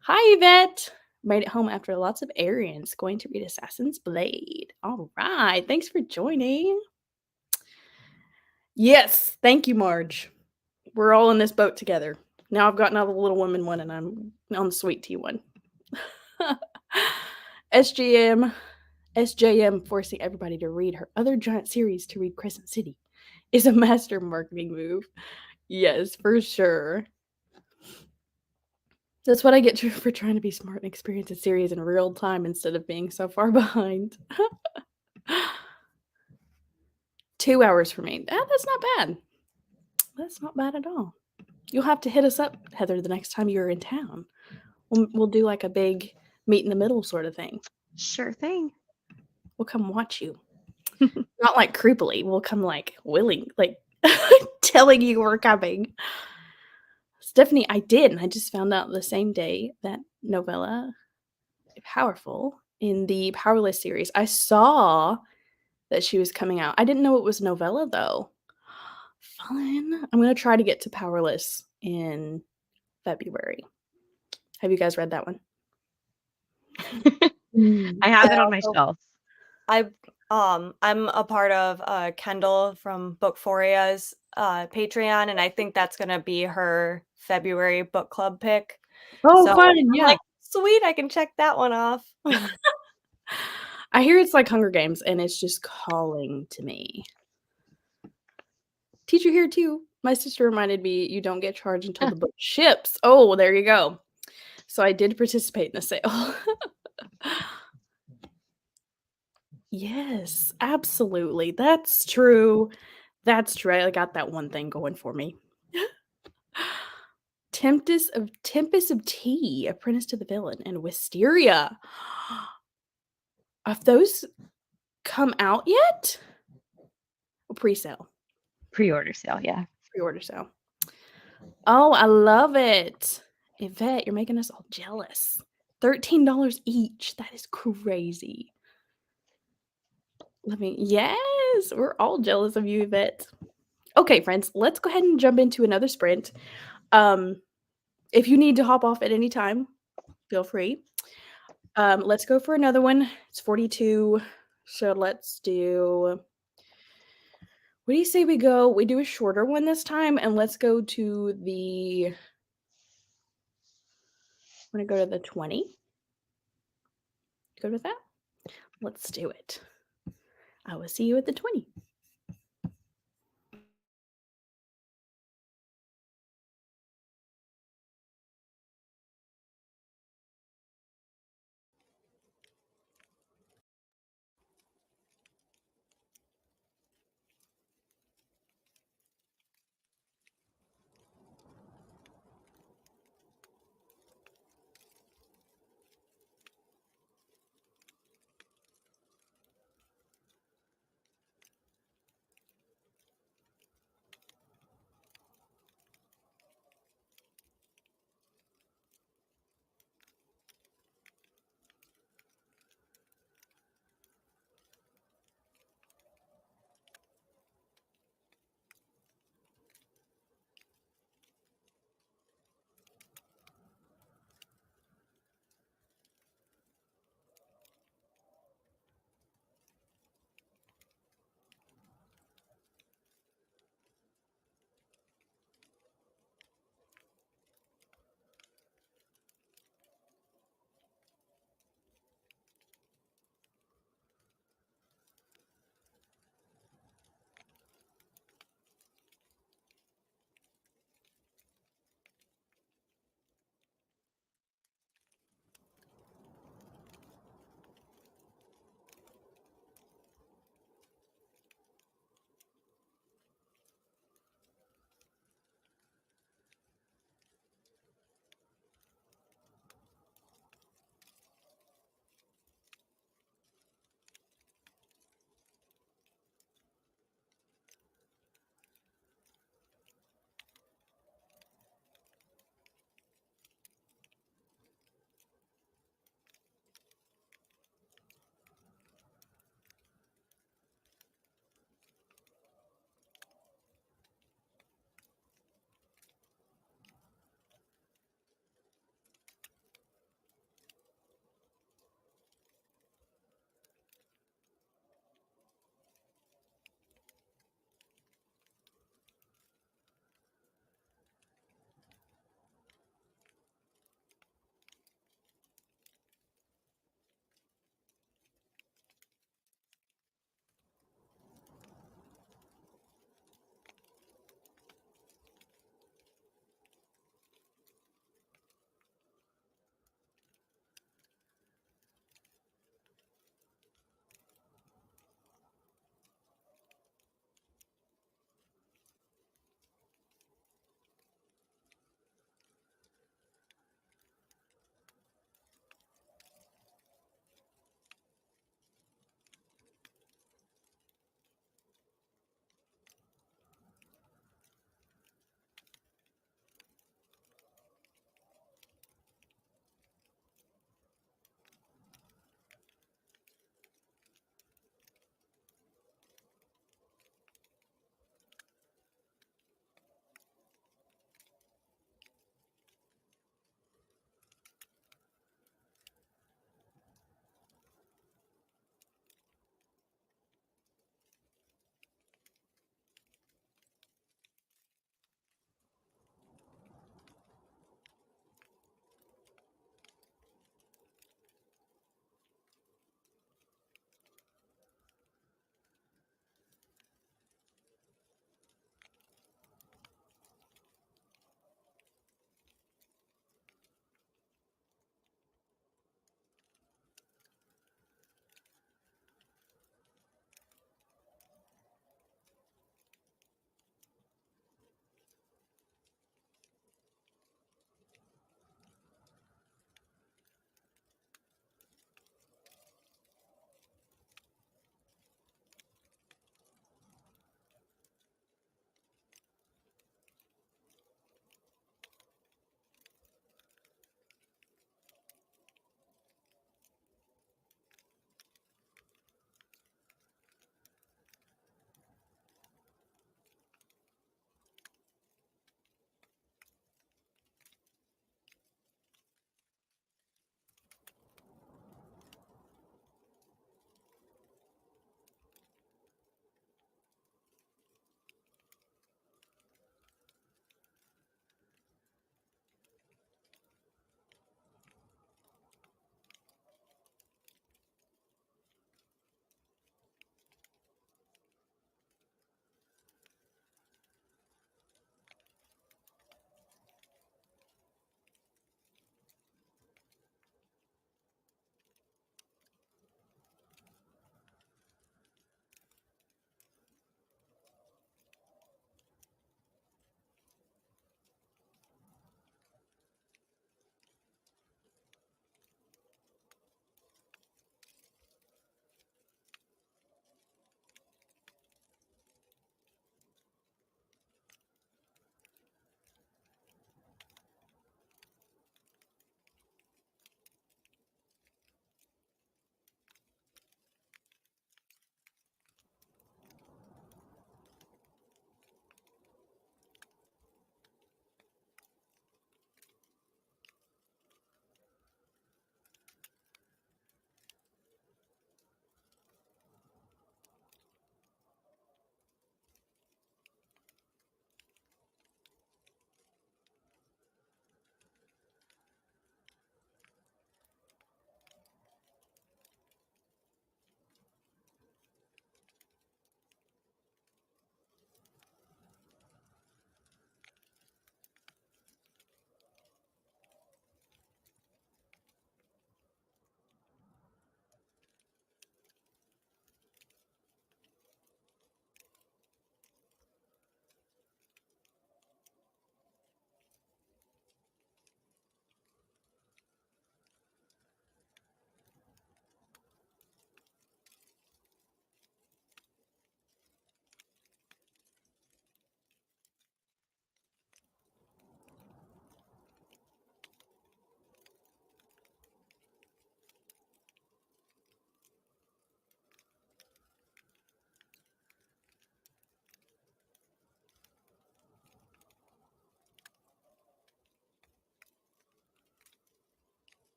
Hi, Yvette. Made it home after lots of errands. Going to read Assassin's Blade. All right. Thanks for joining. Yes. Thank you, Marge. We're all in this boat together. Now I've gotten out of the Little Women one and I'm on the sweet tea one. SGM SJM forcing everybody to read her other giant series to read Crescent City is a master marketing move. Yes, for sure. That's what I get for trying to be smart and experience a series in real time instead of being so far behind. 2 hours for me. That's not bad. That's not bad at all. You'll have to hit us up, Heather, the next time you're in town. We'll do like a big meet in the middle sort of thing. Sure thing. We'll come watch you. Not like creepily. We'll come like willing, like telling you we're coming. Stephanie, I did, and I just found out the same day that novella, Powerful, in the Powerless series. I saw that she was coming out. I didn't know it was novella though. Fun. I'm gonna try to get to Powerless in February. Have you guys read that one? I have I it on my also- shelf. I'm a part of Kendall from Bookphoria's Patreon, and I think that's gonna be her February book club pick. Oh, So, fun! I'm Yeah, like, sweet, I can check that one off. I hear it's like Hunger Games, and it's just calling to me. Teacher here too. My sister reminded me you don't get charged until the book ships. Oh, there you go. So I did participate in the sale. Yes, absolutely. That's true. That's true. I got that one thing going for me. Tempest of Tea, Apprentice to the Villain, and Wisteria. Have those come out yet? Pre-sale. Pre-order sale, yeah. Pre-order sale. Oh, I love it. Yvette, you're making us all jealous. $13 each. That is crazy. Yes, we're all jealous of you, Yvette. Okay, friends, let's go ahead and jump into another sprint. If you need to hop off at any time, feel free. Let's go for another one. It's 42. So let's do. What do you say we go? We do a shorter one this time, and let's go to the. I'm gonna go to the 20. Good with that? Let's do it. I will see you at the 20.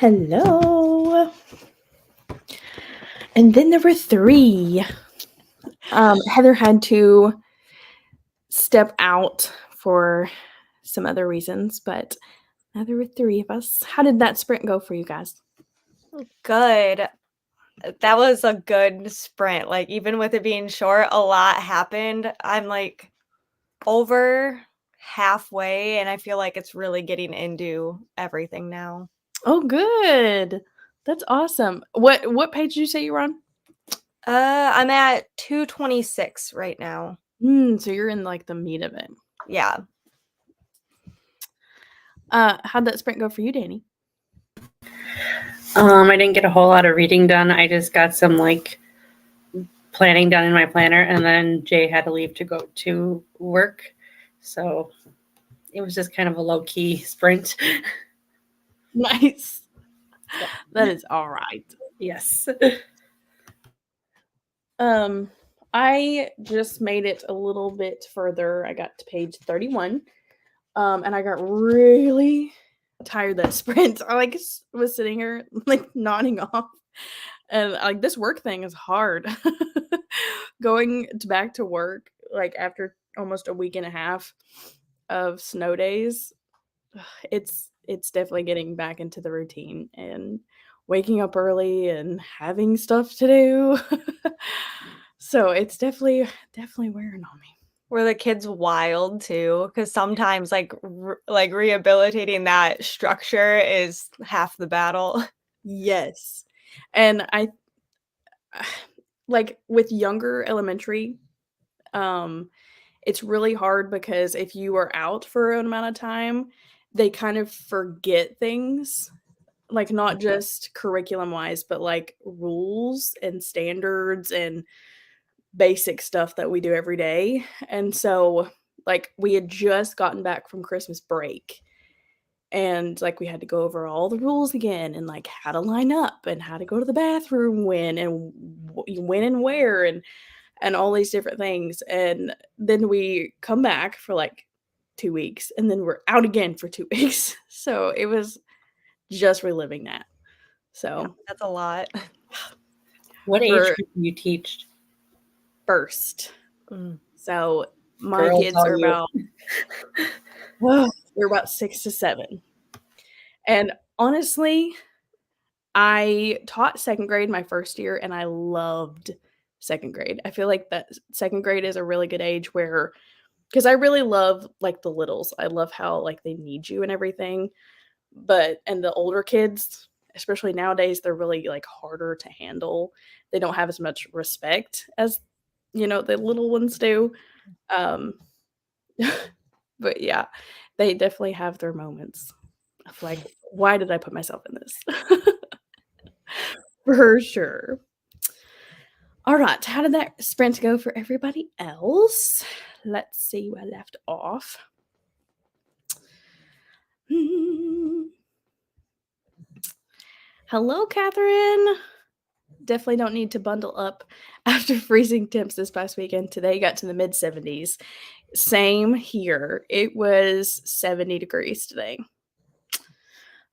Hello. And then there were 3. Heather had to step out for some other reasons, but now there were 3 of us. How did that sprint go for you guys? Good. That was a good sprint. Like, even with it being short, a lot happened. I'm like over halfway, and I feel like it's really getting into everything now. Oh, good. That's awesome. What page did you say you were on? I'm at 226 right now. So you're in like the meat of it. Yeah. How'd that sprint go for you, Dani? I didn't get a whole lot of reading done. I just got some like planning done in my planner, and then Jay had to leave to go to work. So it was just kind of a low-key sprint. Nice. That is all right. Yes. I just made it a little bit further. I got to page 31. And I got really tired that sprint. I like was sitting here like nodding off. And like this work thing is hard. Going back to work like after almost a week and a half of snow days, it's definitely getting back into the routine and waking up early and having stuff to do. So it's definitely wearing on me. Were the kids wild too? Because sometimes like rehabilitating that structure is half the battle. Yes. And I like with younger elementary, it's really hard because if you are out for an amount of time, they kind of forget things, like not just curriculum wise, but like rules and standards and basic stuff that we do every day. And so like we had just gotten back from Christmas break, and like we had to go over all the rules again and like how to line up and how to go to the bathroom when and when and where and all these different things. And then we come back for like 2 weeks and then we're out again for 2 weeks. So it was just reliving that. So That's a lot. What age For- group do you teach? first. Mm. So my Girls, kids all are you. about they're about 6 to 7. And honestly, I taught 2nd grade my first year and I loved 2nd grade. I feel like that 2nd grade is a really good age where because I really love like the littles. I love how like they need you and everything. But and the older kids, especially nowadays, they're really like harder to handle. They don't have as much respect as the little ones do. Um but yeah, they definitely have their moments of like, why did I put myself in this? For sure. All right, how did that sprint go for everybody else? Let's see where I left off. Hello, Catherine. Definitely don't need to bundle up after freezing temps this past weekend. Today got to the mid 70s. Same here. It was 70 degrees today.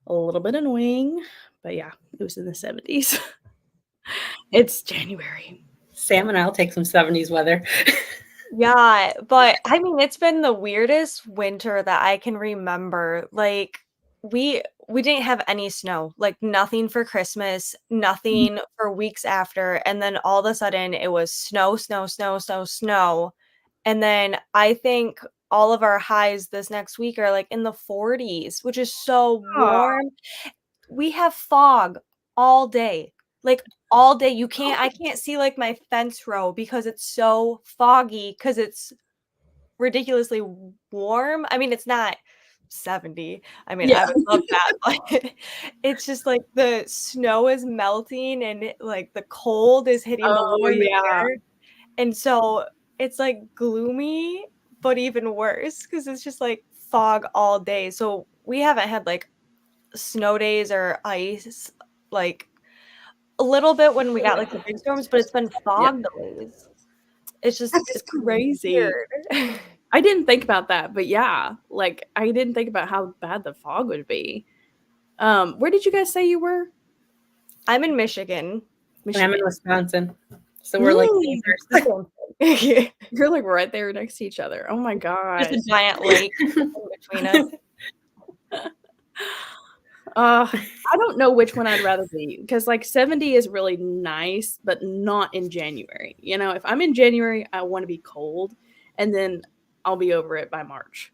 A little bit annoying, but yeah, it was in the 70s. It's January. Sam and I'll take some 70s weather. Yeah, but I mean, it's been the weirdest winter that I can remember. Like we didn't have any snow, like nothing for Christmas, nothing for weeks after, and then all of a sudden it was snow, snow, snow, snow, snow. And then I think all of our highs this next week are like in the 40s, which is so warm. We have fog all day. Like all day. I can't see like my fence row because it's so foggy because it's ridiculously warm. I mean, it's not 70. I mean, Yeah. I would love that, but it's just like the snow is melting and like the cold is hitting the Oh, warm yeah. air. And so it's like gloomy, but even worse because it's just like fog all day. So we haven't had like snow days or ice like a little bit when we got like the big storms, but it's been fog delays. It's just That's it's crazy. weird. I didn't think about that, but yeah, like I didn't think about how bad the fog would be. Where did you guys say you were? I'm in Michigan. And I'm Michigan. in Wisconsin. So we're like neighbors. Just You're like right there next to each other. Oh my god. a giant lake in between us. I don't know which one I'd rather be, because like 70 is really nice, but not in January. You know, if I'm in January, I want to be cold, and then I'll be over it by March.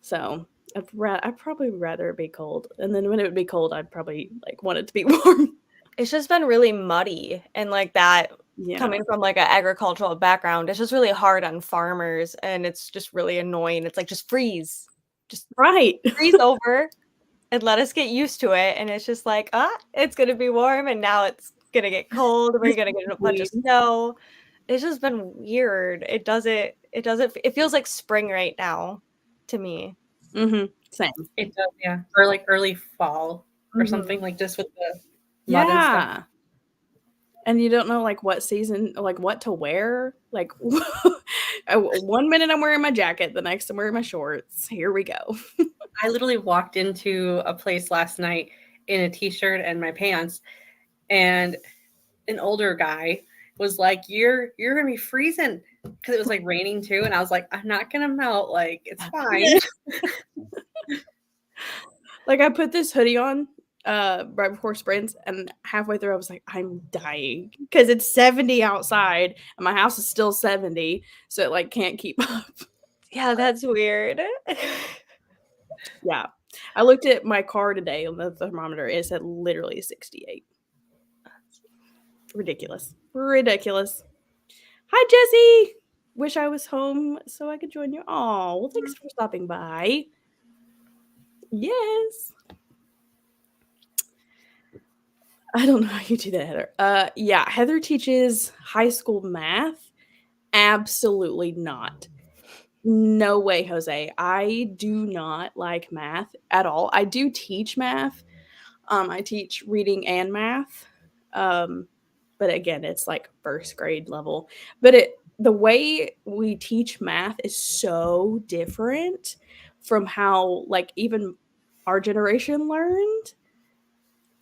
So I'd probably rather it be cold, and then when it would be cold, I'd probably like want it to be warm. It's just been really muddy, and like that Yeah. coming from like an agricultural background, it's just really hard on farmers, and it's just really annoying. It's like just freeze, just Right. freeze over, and let us get used to it. And it's just like, it's gonna be warm, and now it's gonna get cold. We're gonna get a bunch of snow. It's just been weird. It doesn't. It feels like spring right now to me. Mm-hmm. Same. It does, yeah. Or like early fall or something, like just with the mud and stuff. Yeah. And you don't know like what season, like what to wear. Like 1 minute I'm wearing my jacket, the next I'm wearing my shorts. Here we go. I literally walked into a place last night in a t-shirt and my pants, and an older guy was like, You're gonna be freezing, because it was like raining too. And I was like, I'm not gonna melt, like it's fine. Like I put this hoodie on right before sprints, and halfway through I was like, I'm dying, because it's 70 outside and my house is still 70, so it like can't keep up. Yeah, that's weird. Yeah. I looked at my car today on the thermometer. It said literally 68. Ridiculous. Hi, Jesse. Wish I was home so I could join you. Oh, well, thanks for stopping by. Yes. I don't know how you do that, Heather. Yeah, Heather teaches high school math. Absolutely not. No way, Jose. I do not like math at all. I do teach math. I teach reading and math. But again, it's like first grade level. But the way we teach math is so different from how like even our generation learned.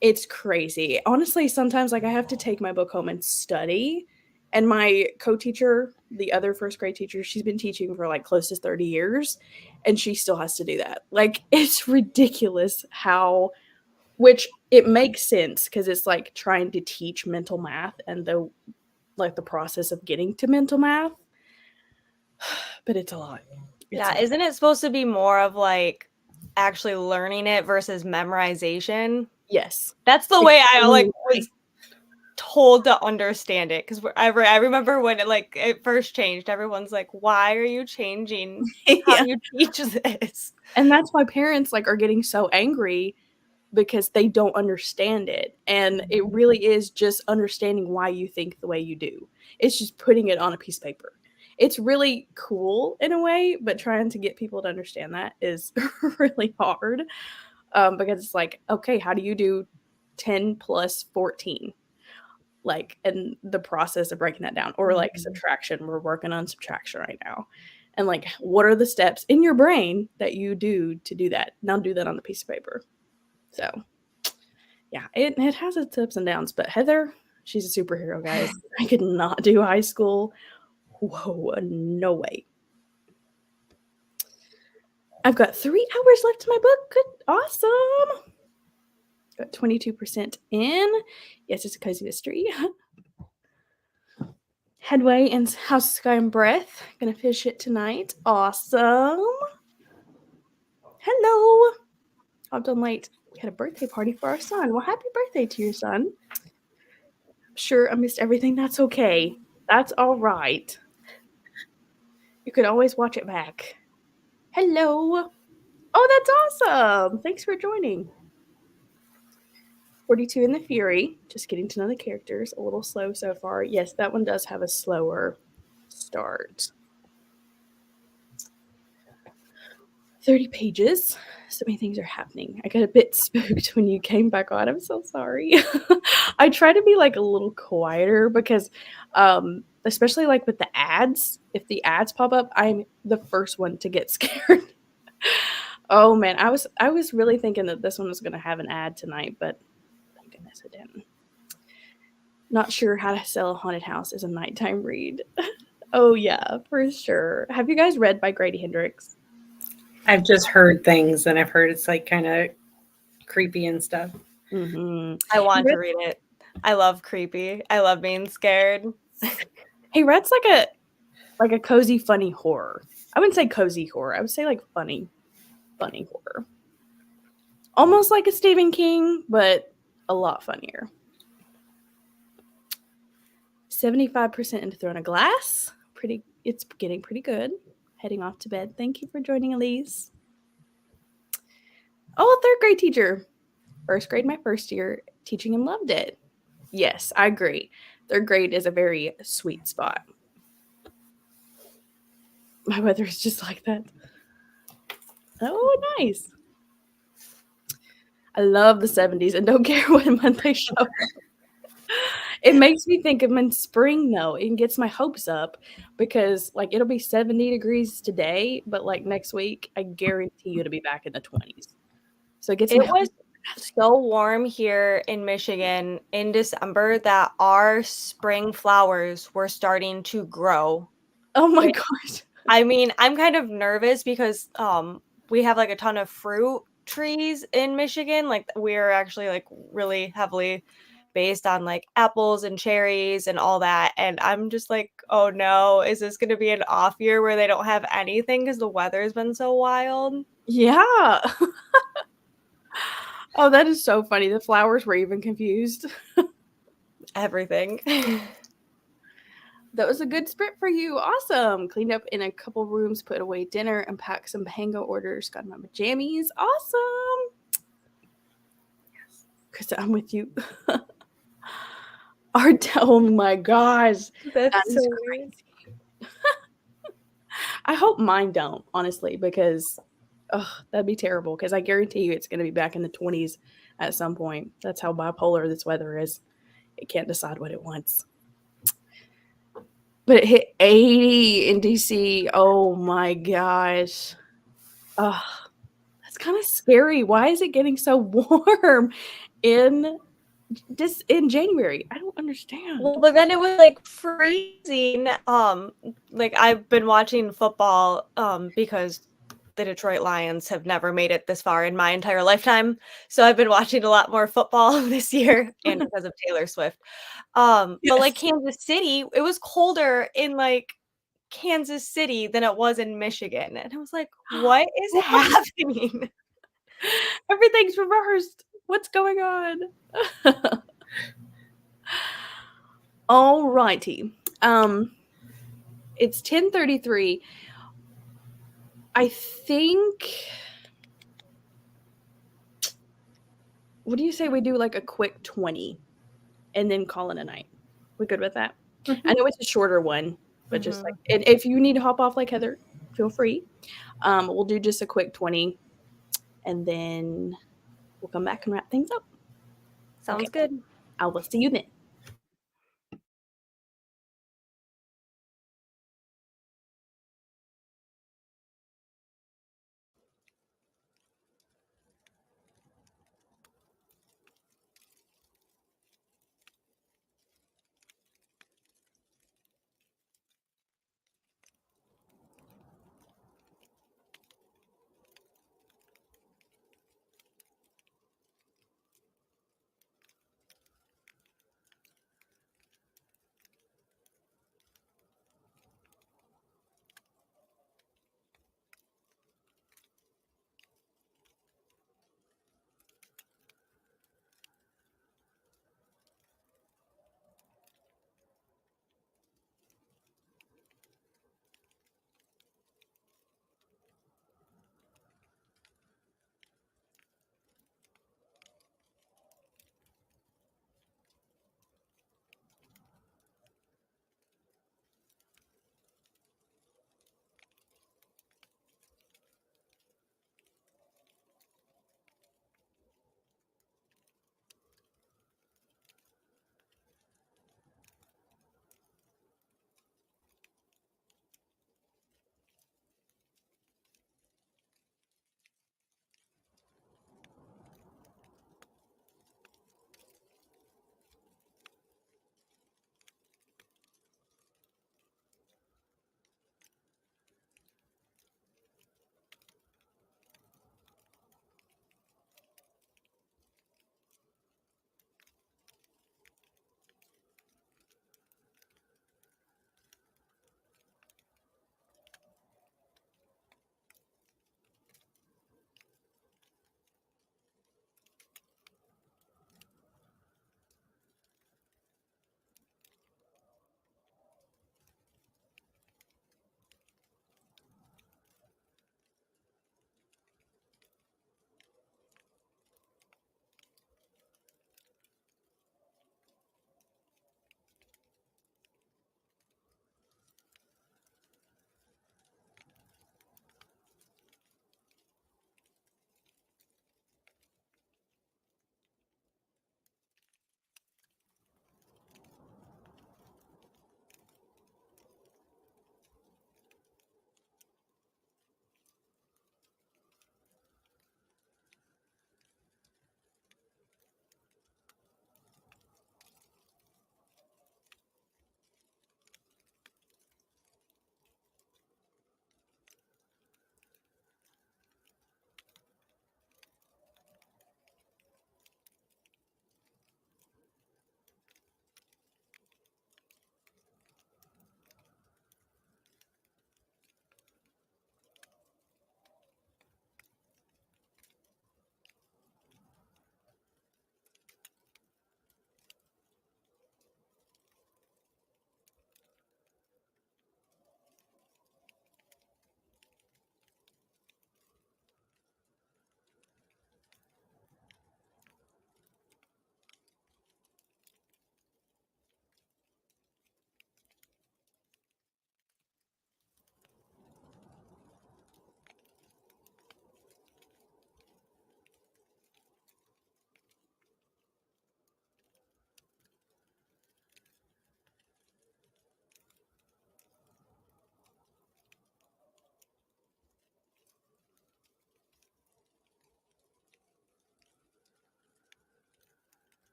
It's crazy. Honestly, sometimes like I have to take my book home and study. And my co-teacher, the other first grade teacher, she's been teaching for like close to 30 years, and she still has to do that. Like it's ridiculous how, which it makes sense because it's like trying to teach mental math and the process of getting to mental math. But it's a lot. Yeah, isn't it supposed to be more of like actually learning it versus memorization? Yes. That's the way I like was told to understand it, because I remember when it first changed, everyone's like, why are you changing how you teach this? And that's why parents like are getting so angry, because they don't understand it. And it really is just understanding why you think the way you do. It's just putting it on a piece of paper. It's really cool in a way, but trying to get people to understand that is really hard, because it's like, okay, how do you do 10 plus 14? Like, and the process of breaking that down, or like subtraction. We're working on subtraction right now. And like, what are the steps in your brain that you do to do that? Now do that on the piece of paper. So yeah, it has its ups and downs, but Heather, she's a superhero, guys. I could not do high school. Whoa, no way. I've got 3 hours left in my book. Good, awesome. Got 22% in. Yes, it's a cozy mystery. Headway in House of Sky and Breath. Gonna finish it tonight. Awesome. Hello. Hopped on late. We had a birthday party for our son. Well, happy birthday to your son. I'm sure I missed everything. That's okay. That's all right. You could always watch it back. Hello. Oh, that's awesome. Thanks for joining. 42 in the Fury. Just getting to know the characters. A little slow so far. Yes, that one does have a slower start. 30 pages. So many things are happening. I got a bit spooked when you came back on. I'm so sorry. I try to be like a little quieter because especially like with the ads, if the ads pop up, I'm the first one to get scared. Oh man, I was really thinking that this one was gonna have an ad tonight, but thank goodness it didn't. Not sure how to sell a haunted house is a nighttime read. Oh yeah, for sure. Have you guys read by Grady Hendrix? I've just heard things, and I've heard it's like kind of creepy and stuff. Mm-hmm. I want to read it. I love creepy. I love being scared. He reads like a cozy, funny horror. I wouldn't say cozy horror. I would say like funny horror. Almost like a Stephen King, but a lot funnier. 75% into Throne of Glass. It's getting pretty good. Heading off to bed. Thank you for joining, Elise. Oh, third grade teacher. First grade, my first year teaching and loved it. Yes, I agree. Third grade is a very sweet spot. My weather is just like that. Oh, nice. I love the 70s and don't care what month they show. It makes me think of in spring though. It gets my hopes up because like it'll be 70 degrees today, but like next week, I guarantee you to be back in the 20s. So it gets It my was hopes up. so warm here in Michigan in December that our spring flowers were starting to grow. Oh my Which, gosh. I mean, I'm kind of nervous because we have like a ton of fruit trees in Michigan. Like we're actually like really heavily based on like apples and cherries and all that. And I'm just like, oh no, is this going to be an off year where they don't have anything because the weather's been so wild? Yeah. Oh, that is so funny. The flowers were even confused. Everything. That was a good sprint for you. Awesome. Cleaned up in a couple rooms, put away dinner, and packed some Pango orders. Got my jammies. Awesome. Yes. Chris, I'm with you. Oh my gosh. That's That so is weird. crazy. I hope mine don't, honestly, because that'd be terrible. Because I guarantee you it's going to be back in the 20s at some point. That's how bipolar this weather is. It can't decide what it wants. But it hit 80 in DC. Oh my gosh. Oh, that's kind of scary. Why is it getting so warm in January? I don't understand. Well, but then it was like freezing. Like I've been watching football because the Detroit Lions have never made it this far in my entire lifetime. So I've been watching a lot more football this year and because of Taylor Swift. But like Kansas City, it was colder in like Kansas City than it was in Michigan. And I was like, what is What? happening? Everything's reversed. What's going on? All righty. It's 10:33. I think. What do you say we do like a quick 20 and then call it a night? We good with that? Mm-hmm. I know it's a shorter one, but just like, and if you need to hop off like Heather, feel free. We'll do just a quick 20 and then we'll come back and wrap things up. Sounds good. I will see you then.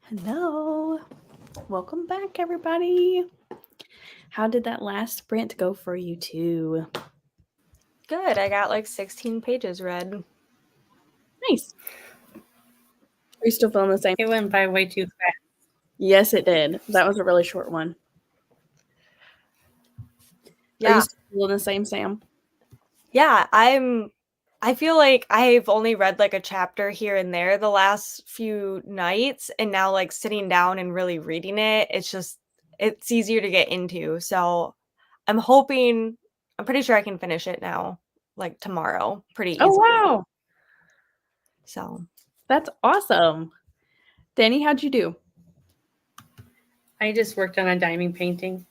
Hello. Welcome back, everybody. How did that last sprint go for you two? Good. I got like 16 pages read. Nice. Are you still feeling the same? It went by way too fast. Yes, it did. That was a really short one. Are Yeah. you still feeling the same, Sam? Yeah, I feel like I've only read like a chapter here and there the last few nights, and now like sitting down and really reading it, it's easier to get into. So I'm pretty sure I can finish it now, like tomorrow, pretty easily. Oh, wow. So That's awesome. Dani, how'd you do? I just worked on a diamond painting.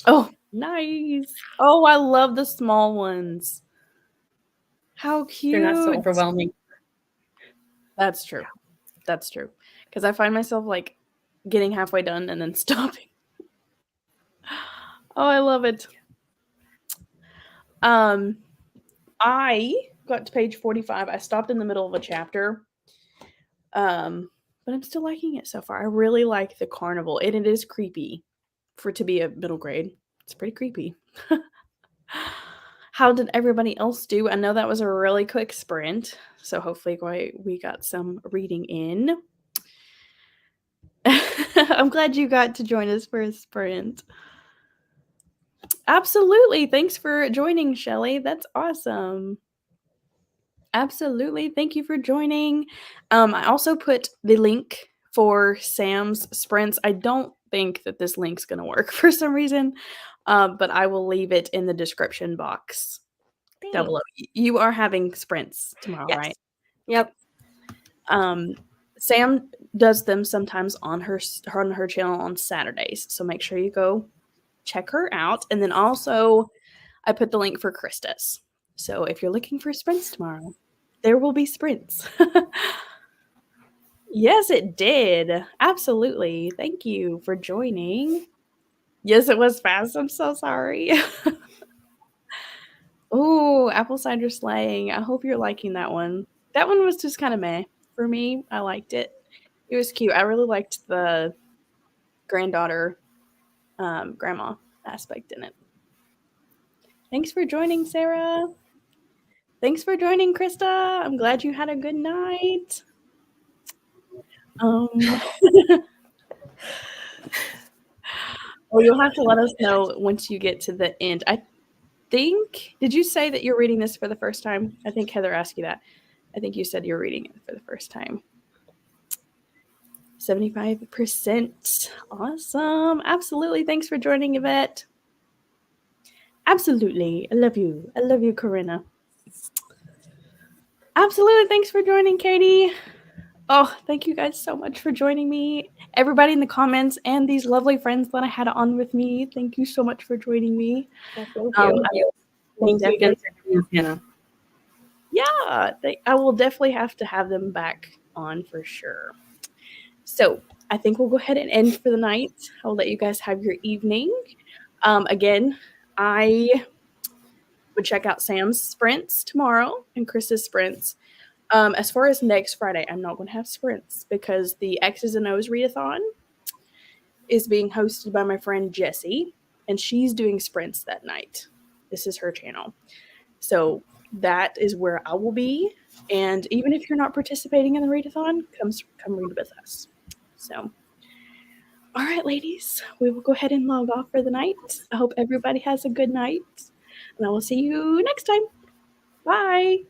Oh, nice. Oh, I love the small ones. How cute. They're not so overwhelming. That's true. That's true. Because I find myself like getting halfway done and then stopping. Oh, I love it. I got to page 45. I stopped in the middle of a chapter. But I'm still liking it so far. I really like the carnival, and it is creepy for it to be a middle grade. It's pretty creepy. How did everybody else do? I know that was a really quick sprint, so hopefully we got some reading in. I'm glad you got to join us for a sprint. Absolutely. Thanks for joining, Shelly. That's awesome. Absolutely. Thank you for joining. I also put the link for Sam's sprints. I don't think that this link's going to work for some reason, but I will leave it in the description box down below. You are having sprints tomorrow, yes. right? Yep. Sam does them sometimes on her channel on Saturdays, so make sure you go check her out. And then also, I put the link for Krista's. So if you're looking for sprints tomorrow, there will be sprints. Yes, it did. Absolutely. Thank you for joining. Yes, it was fast. I'm so sorry. Oh, apple cider slaying. I hope you're liking that one. That one was just kind of meh for me. I liked it. It was cute. I really liked the granddaughter, grandma aspect in it. Thanks for joining, Sarah. Thanks for joining, Krista. I'm glad you had a good night. Well, you'll have to let us know once you get to the end. I think, did you say that you're reading this for the first time? I think Heather asked you that. I think you said you're reading it for the first time. 75%. Awesome. Absolutely. Thanks for joining, Yvette. Absolutely. I love you. I love you, Corinna. Absolutely. Thanks for joining, Katie. Oh, thank you guys so much for joining me. Everybody in the comments and these lovely friends that I had on with me. Thank you so much for joining me. Thank you. Thank you again for having us, Hannah. Yeah, I will definitely have to have them back on for sure. So I think we'll go ahead and end for the night. I'll let you guys have your evening. Again, I would check out Sam's sprints tomorrow and Chris's sprints. As far as next Friday, I'm not going to have sprints because the X's and O's readathon is being hosted by my friend Jessie, and she's doing sprints that night. This is her channel. So that is where I will be. And even if you're not participating in the readathon, come read with us. So, all right, ladies, we will go ahead and log off for the night. I hope everybody has a good night, and I will see you next time. Bye.